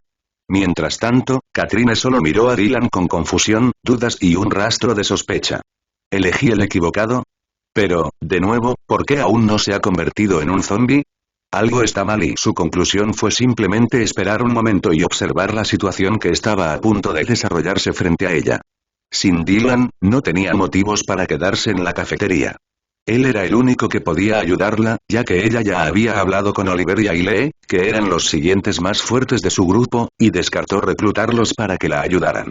Mientras tanto, Katrine solo miró a Dylan con confusión, dudas y un rastro de sospecha. ¿Elegí el equivocado? Pero, de nuevo, ¿por qué aún no se ha convertido en un zombie? Algo está mal y su conclusión fue simplemente esperar un momento y observar la situación que estaba a punto de desarrollarse frente a ella. Sin Dylan, no tenía motivos para quedarse en la cafetería. Él era el único que podía ayudarla, ya que ella ya había hablado con Oliver y Ailey, que eran los siguientes más fuertes de su grupo, y descartó reclutarlos para que la ayudaran.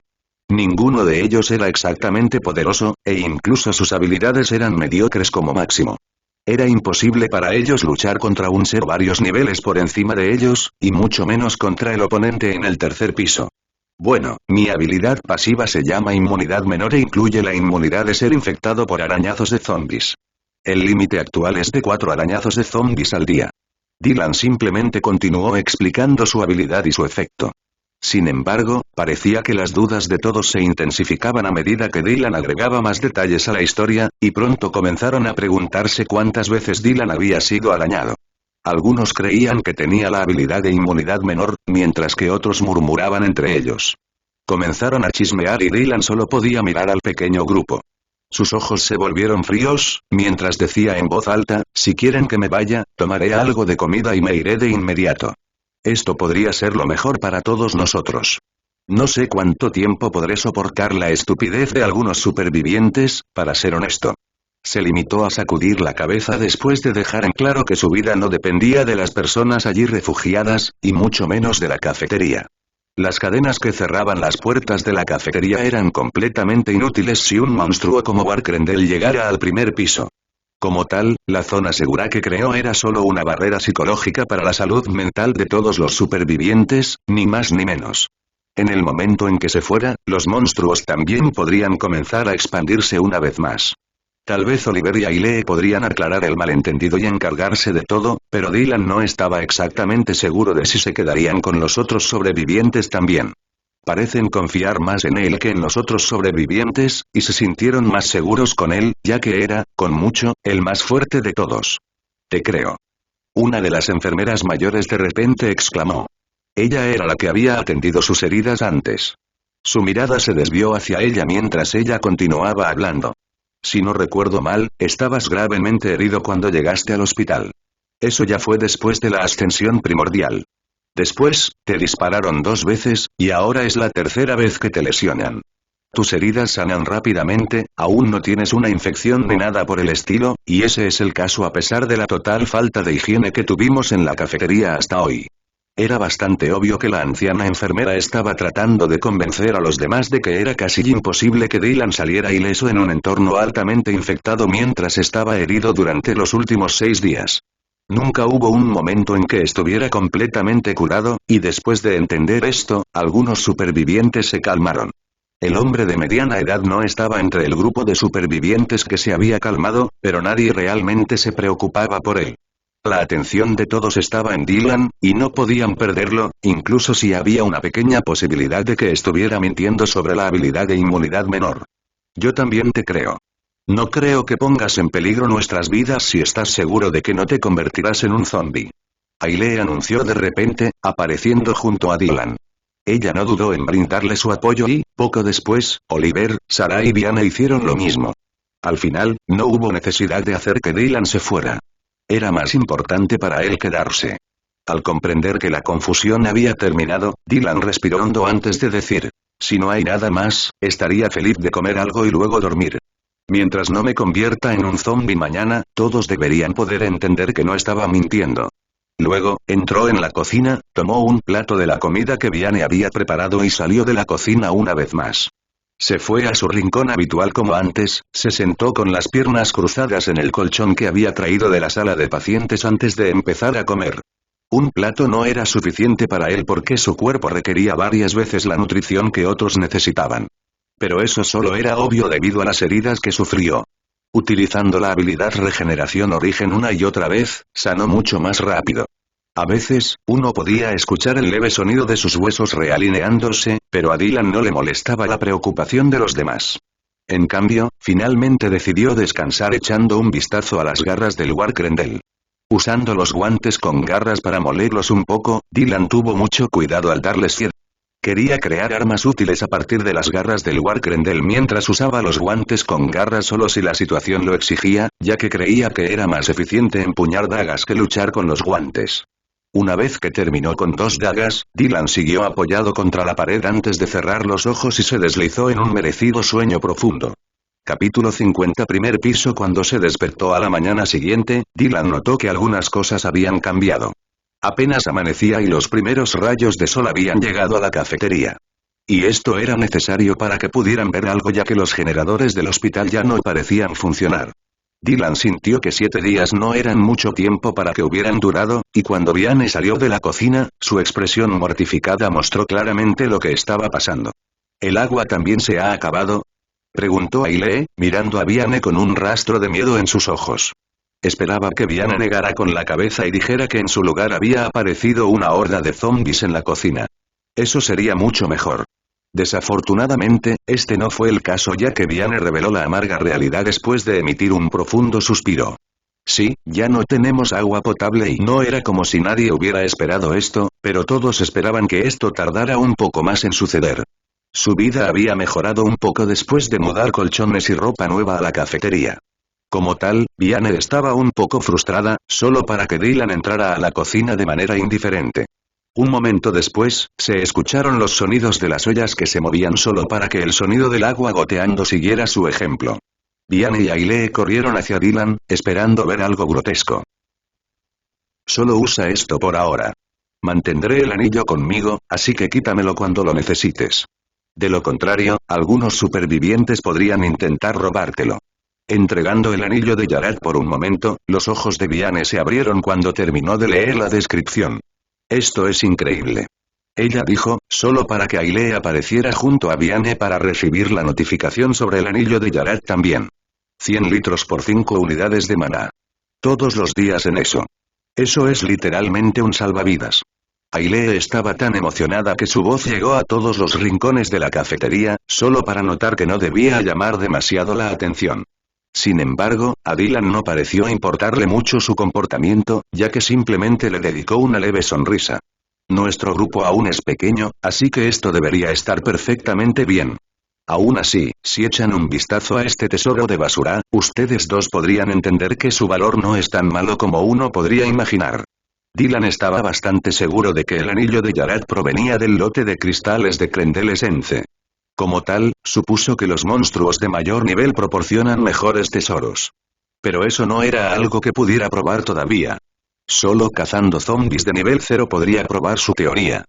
Ninguno de ellos era exactamente poderoso, e incluso sus habilidades eran mediocres como máximo. Era imposible para ellos luchar contra un ser varios niveles por encima de ellos, y mucho menos contra el oponente en el tercer piso. Bueno, mi habilidad pasiva se llama inmunidad menor e incluye la inmunidad de ser infectado por arañazos de zombies. El límite actual es de 4 arañazos de zombies al día. Dylan simplemente continuó explicando su habilidad y su efecto. Sin embargo, parecía que las dudas de todos se intensificaban a medida que Dylan agregaba más detalles a la historia, y pronto comenzaron a preguntarse cuántas veces Dylan había sido arañado. Algunos creían que tenía la habilidad de inmunidad menor, mientras que otros murmuraban entre ellos. Comenzaron a chismear y Dylan solo podía mirar al pequeño grupo. Sus ojos se volvieron fríos, mientras decía en voz alta, si quieren que me vaya, tomaré algo de comida y me iré de inmediato. Esto podría ser lo mejor para todos nosotros. No sé cuánto tiempo podré soportar la estupidez de algunos supervivientes, para ser honesto. Se limitó a sacudir la cabeza después de dejar en claro que su vida no dependía de las personas allí refugiadas, y mucho menos de la cafetería. Las cadenas que cerraban las puertas de la cafetería eran completamente inútiles si un monstruo como Barkrendel llegara al primer piso. Como tal, la zona segura que creó era solo una barrera psicológica para la salud mental de todos los supervivientes, ni más ni menos. En el momento en que se fuera, los monstruos también podrían comenzar a expandirse una vez más. Tal vez Oliver y Ailey podrían aclarar el malentendido y encargarse de todo, pero Dylan no estaba exactamente seguro de si se quedarían con los otros sobrevivientes también. Parecen confiar más en él que en los otros sobrevivientes, y se sintieron más seguros con él, ya que era, con mucho, el más fuerte de todos. Te creo. Una de las enfermeras mayores de repente exclamó. Ella era la que había atendido sus heridas antes. Su mirada se desvió hacia ella mientras ella continuaba hablando. Si no recuerdo mal, estabas gravemente herido cuando llegaste al hospital. Eso ya fue después de la ascensión primordial. Después, te dispararon 2 veces, y ahora es la tercera vez que te lesionan. Tus heridas sanan rápidamente, aún no tienes una infección ni nada por el estilo, y ese es el caso a pesar de la total falta de higiene que tuvimos en la cafetería hasta hoy. Era bastante obvio que la anciana enfermera estaba tratando de convencer a los demás de que era casi imposible que Dylan saliera ileso en un entorno altamente infectado mientras estaba herido durante los últimos 6 días. Nunca hubo un momento en que estuviera completamente curado, y después de entender esto, algunos supervivientes se calmaron. El hombre de mediana edad no estaba entre el grupo de supervivientes que se había calmado, pero nadie realmente se preocupaba por él. La atención de todos estaba en Dylan, y no podían perderlo, incluso si había una pequeña posibilidad de que estuviera mintiendo sobre la habilidad de inmunidad menor. Yo también te creo. No creo que pongas en peligro nuestras vidas si estás seguro de que no te convertirás en un zombie. Ailey anunció de repente, apareciendo junto a Dylan. Ella no dudó en brindarle su apoyo y, poco después, Oliver, Sarah y Diana hicieron lo mismo. Al final, no hubo necesidad de hacer que Dylan se fuera. Era más importante para él quedarse. Al comprender que la confusión había terminado, Dylan respiró hondo antes de decir: si no hay nada más, estaría feliz de comer algo y luego dormir. Mientras no me convierta en un zombie mañana, todos deberían poder entender que no estaba mintiendo. Luego, entró en la cocina, tomó un plato de la comida que Viane había preparado y salió de la cocina una vez más. Se fue a su rincón habitual como antes, se sentó con las piernas cruzadas en el colchón que había traído de la sala de pacientes antes de empezar a comer. Un plato no era suficiente para él porque su cuerpo requería varias veces la nutrición que otros necesitaban. Pero eso solo era obvio debido a las heridas que sufrió. Utilizando la habilidad Regeneración Origen una y otra vez, sanó mucho más rápido. A veces, uno podía escuchar el leve sonido de sus huesos realineándose, pero a Dylan no le molestaba la preocupación de los demás. En cambio, finalmente decidió descansar echando un vistazo a las garras del Warcrendel. Usando los guantes con garras para molerlos un poco, Dylan tuvo mucho cuidado al darles cierre. Quería crear armas útiles a partir de las garras del Warcrendel mientras usaba los guantes con garras solo si la situación lo exigía, ya que creía que era más eficiente empuñar dagas que luchar con los guantes. Una vez que terminó con 2 dagas, Dylan siguió apoyado contra la pared antes de cerrar los ojos y se deslizó en un merecido sueño profundo. Capítulo 50. Primer piso. Cuando se despertó a la mañana siguiente, Dylan notó que algunas cosas habían cambiado. Apenas amanecía y los primeros rayos de sol habían llegado a la cafetería. Y esto era necesario para que pudieran ver algo ya que los generadores del hospital ya no parecían funcionar. Dylan sintió que 7 días no eran mucho tiempo para que hubieran durado, y cuando Viane salió de la cocina, su expresión mortificada mostró claramente lo que estaba pasando. ¿El agua también se ha acabado?, preguntó Ailee, mirando a Viane con un rastro de miedo en sus ojos. Esperaba que Viane negara con la cabeza y dijera que en su lugar había aparecido una horda de zombies en la cocina. Eso sería mucho mejor. Desafortunadamente, este no fue el caso ya que Viane reveló la amarga realidad después de emitir un profundo suspiro. Sí, ya no tenemos agua potable y no era como si nadie hubiera esperado esto, pero todos esperaban que esto tardara un poco más en suceder. Su vida había mejorado un poco después de mudar colchones y ropa nueva a la cafetería. Como tal, Viane estaba un poco frustrada, solo para que Dylan entrara a la cocina de manera indiferente. Un momento después, se escucharon los sonidos de las ollas que se movían solo para que el sonido del agua goteando siguiera su ejemplo. Viane y Ailee corrieron hacia Dylan, esperando ver algo grotesco. Solo usa esto por ahora. Mantendré el anillo conmigo, así que quítamelo cuando lo necesites. De lo contrario, algunos supervivientes podrían intentar robártelo. Entregando el anillo de Yarat por un momento, los ojos de Viane se abrieron cuando terminó de leer la descripción. Esto es increíble. Ella dijo, solo para que Ailee apareciera junto a Viane para recibir la notificación sobre el anillo de Yarat también. 100 litros por 5 unidades de maná. Todos los días en eso. Eso es literalmente un salvavidas. Ailee estaba tan emocionada que su voz llegó a todos los rincones de la cafetería, solo para notar que no debía llamar demasiado la atención. Sin embargo, a Dylan no pareció importarle mucho su comportamiento, ya que simplemente le dedicó una leve sonrisa. Nuestro grupo aún es pequeño, así que esto debería estar perfectamente bien. Aún así, si echan un vistazo a este tesoro de basura, ustedes dos podrían entender que su valor no es tan malo como uno podría imaginar. Dylan estaba bastante seguro de que el anillo de Yarat provenía del lote de cristales de Crendel Essence. Como tal, supuso que los monstruos de mayor nivel proporcionan mejores tesoros. Pero eso no era algo que pudiera probar todavía. Solo cazando zombies de nivel 0 podría probar su teoría.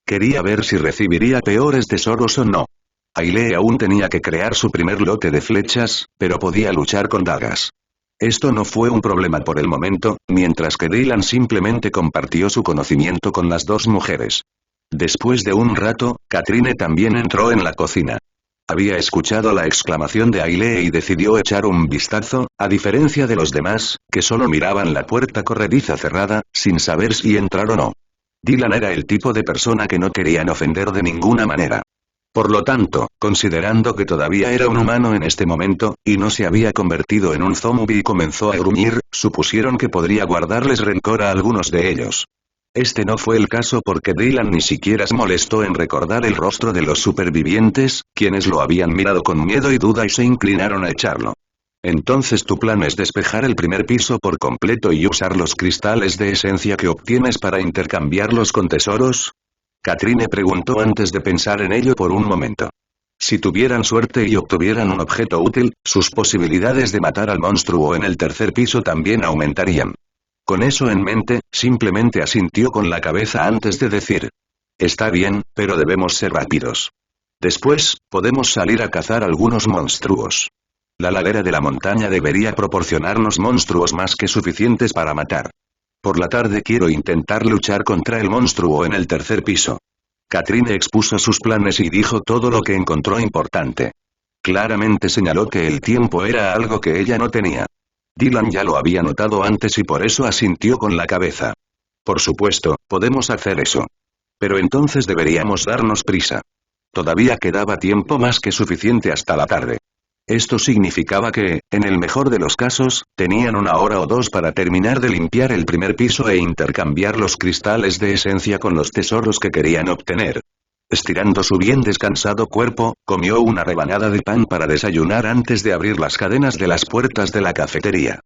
Quería ver si recibiría peores tesoros o no. Ailee aún tenía que crear su primer lote de flechas, pero podía luchar con dagas. Esto no fue un problema por el momento, mientras que Dylan simplemente compartió su conocimiento con las dos mujeres. Después de un rato, Katrine también entró en la cocina. Había escuchado la exclamación de Ailee y decidió echar un vistazo, a diferencia de los demás, que solo miraban la puerta corrediza cerrada, sin saber si entrar o no. Dylan era el tipo de persona que no querían ofender de ninguna manera. Por lo tanto, considerando que todavía era un humano en este momento, y no se había convertido en un zombie y comenzó a gruñir, supusieron que podría guardarles rencor a algunos de ellos. Este no fue el caso porque Dylan ni siquiera se molestó en recordar el rostro de los supervivientes, quienes lo habían mirado con miedo y duda y se inclinaron a echarlo. Entonces tu plan es despejar el primer piso por completo y usar los cristales de esencia que obtienes para intercambiarlos con tesoros. Katrine preguntó antes de pensar en ello por un momento. Si tuvieran suerte y obtuvieran un objeto útil, sus posibilidades de matar al monstruo en el tercer piso también aumentarían. Con eso en mente, simplemente asintió con la cabeza antes de decir. Está bien, pero debemos ser rápidos. Después, podemos salir a cazar algunos monstruos. La ladera de la montaña debería proporcionarnos monstruos más que suficientes para matar. Por la tarde quiero intentar luchar contra el monstruo en el tercer piso. Katrine expuso sus planes y dijo todo lo que encontró importante. Claramente señaló que el tiempo era algo que ella no tenía. Dylan ya lo había notado antes y por eso asintió con la cabeza. Por supuesto, podemos hacer eso. Pero entonces deberíamos darnos prisa. Todavía quedaba tiempo más que suficiente hasta la tarde. Esto significaba que, en el mejor de los casos, tenían 1 hora o 2 para terminar de limpiar el primer piso e intercambiar los cristales de esencia con los tesoros que querían obtener. Estirando su bien descansado cuerpo, comió una rebanada de pan para desayunar antes de abrir las cadenas de las puertas de la cafetería.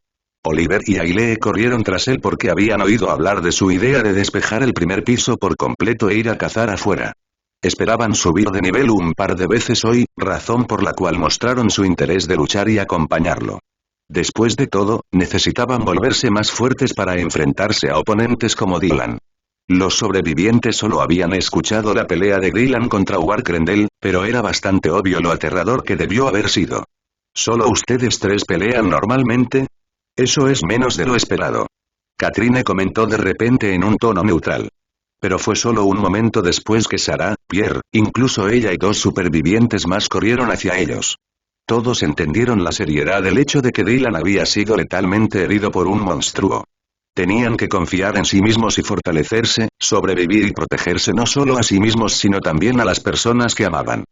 Oliver y Ailee corrieron tras él porque habían oído hablar de su idea de despejar el primer piso por completo e ir a cazar afuera. Esperaban subir de nivel un par de veces hoy, razón por la cual mostraron su interés de luchar y acompañarlo. Después de todo, necesitaban volverse más fuertes para enfrentarse a oponentes como Dylan. Los sobrevivientes solo habían escuchado la pelea de Dylan contra Warkrendel, pero era bastante obvio lo aterrador que debió haber sido. ¿Solo ustedes tres pelean normalmente? Eso es menos de lo esperado. Katrine comentó de repente en un tono neutral. Pero fue solo un momento después que Sarah, Pierre, incluso ella y 2 supervivientes más corrieron hacia ellos. Todos entendieron la seriedad del hecho de que Dylan había sido letalmente herido por un monstruo. Tenían que confiar en sí mismos y fortalecerse, sobrevivir y protegerse no solo a sí mismos sino también a las personas que amaban.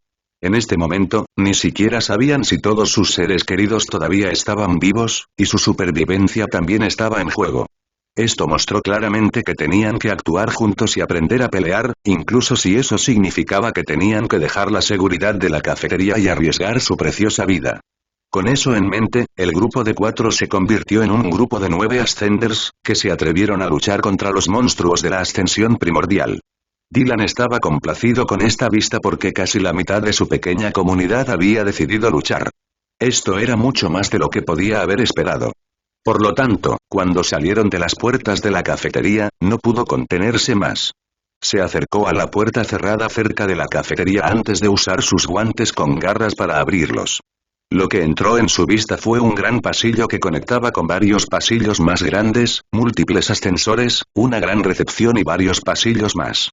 En este momento, ni siquiera sabían si todos sus seres queridos todavía estaban vivos, y su supervivencia también estaba en juego. Esto mostró claramente que tenían que actuar juntos y aprender a pelear, incluso si eso significaba que tenían que dejar la seguridad de la cafetería y arriesgar su preciosa vida. Con eso en mente, el grupo de 4 se convirtió en un grupo de 9 Ascenders, que se atrevieron a luchar contra los monstruos de la ascensión primordial. Dylan estaba complacido con esta vista porque casi la mitad de su pequeña comunidad había decidido luchar. Esto era mucho más de lo que podía haber esperado. Por lo tanto, cuando salieron de las puertas de la cafetería, no pudo contenerse más. Se acercó a la puerta cerrada cerca de la cafetería antes de usar sus guantes con garras para abrirlos. Lo que entró en su vista fue un gran pasillo que conectaba con varios pasillos más grandes, múltiples ascensores, una gran recepción y varios pasillos más.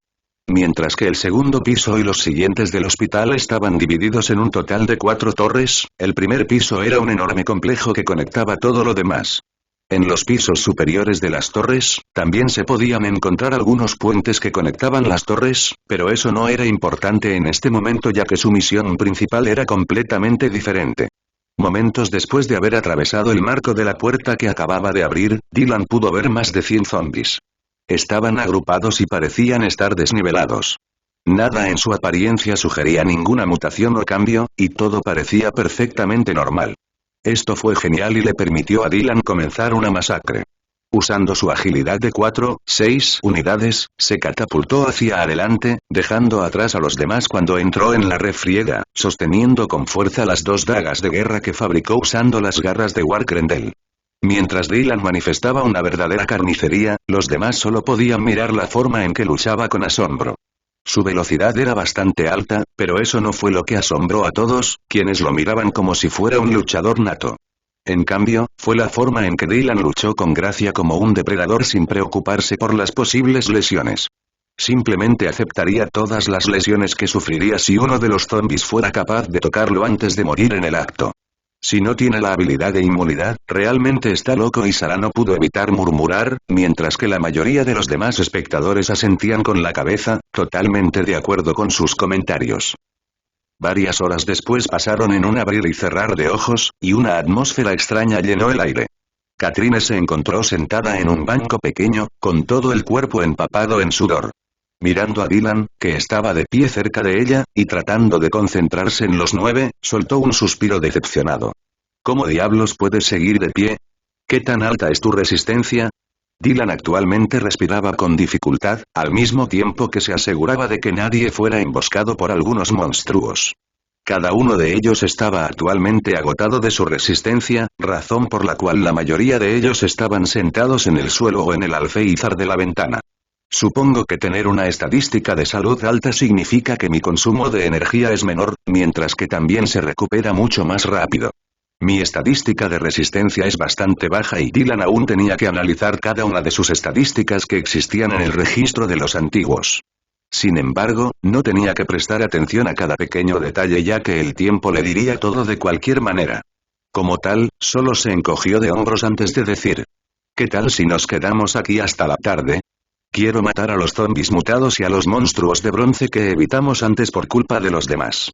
Mientras que el segundo piso y los siguientes del hospital estaban divididos en un total de 4 torres, el primer piso era un enorme complejo que conectaba todo lo demás. En los pisos superiores de las torres, también se podían encontrar algunos puentes que conectaban las torres, pero eso no era importante en este momento ya que su misión principal era completamente diferente. Momentos después de haber atravesado el marco de la puerta que acababa de abrir, Dylan pudo ver más de 100 zombies. Estaban agrupados y parecían estar desnivelados. Nada en su apariencia sugería ninguna mutación o cambio, y todo parecía perfectamente normal. Esto fue genial y le permitió a Dylan comenzar una masacre. Usando su agilidad de 4-6 unidades, se catapultó hacia adelante, dejando atrás a los demás cuando entró en la refriega, sosteniendo con fuerza las 2 dagas de guerra que fabricó usando las garras de Warkrendel. Mientras Dylan manifestaba una verdadera carnicería, los demás solo podían mirar la forma en que luchaba con asombro. Su velocidad era bastante alta, pero eso no fue lo que asombró a todos, quienes lo miraban como si fuera un luchador nato. En cambio, fue la forma en que Dylan luchó con gracia como un depredador sin preocuparse por las posibles lesiones. Simplemente aceptaría todas las lesiones que sufriría si uno de los zombies fuera capaz de tocarlo antes de morir en el acto. Si no tiene la habilidad de inmunidad, realmente está loco y Sarah no pudo evitar murmurar, mientras que la mayoría de los demás espectadores asentían con la cabeza, totalmente de acuerdo con sus comentarios. Varias horas después pasaron en un abrir y cerrar de ojos, y una atmósfera extraña llenó el aire. Katrine se encontró sentada en un banco pequeño, con todo el cuerpo empapado en sudor. Mirando a Dylan, que estaba de pie cerca de ella, y tratando de concentrarse en los 9, soltó un suspiro decepcionado. ¿Cómo diablos puedes seguir de pie? ¿Qué tan alta es tu resistencia? Dylan actualmente respiraba con dificultad, al mismo tiempo que se aseguraba de que nadie fuera emboscado por algunos monstruos. Cada uno de ellos estaba actualmente agotado de su resistencia, razón por la cual la mayoría de ellos estaban sentados en el suelo o en el alféizar de la ventana. Supongo que tener una estadística de salud alta significa que mi consumo de energía es menor, mientras que también se recupera mucho más rápido. Mi estadística de resistencia es bastante baja y Dylan aún tenía que analizar cada una de sus estadísticas que existían en el registro de los antiguos. Sin embargo, no tenía que prestar atención a cada pequeño detalle ya que el tiempo le diría todo de cualquier manera. Como tal, solo se encogió de hombros antes de decir: ¿qué tal si nos quedamos aquí hasta la tarde? Quiero matar a los zombis mutados y a los monstruos de bronce que evitamos antes por culpa de los demás.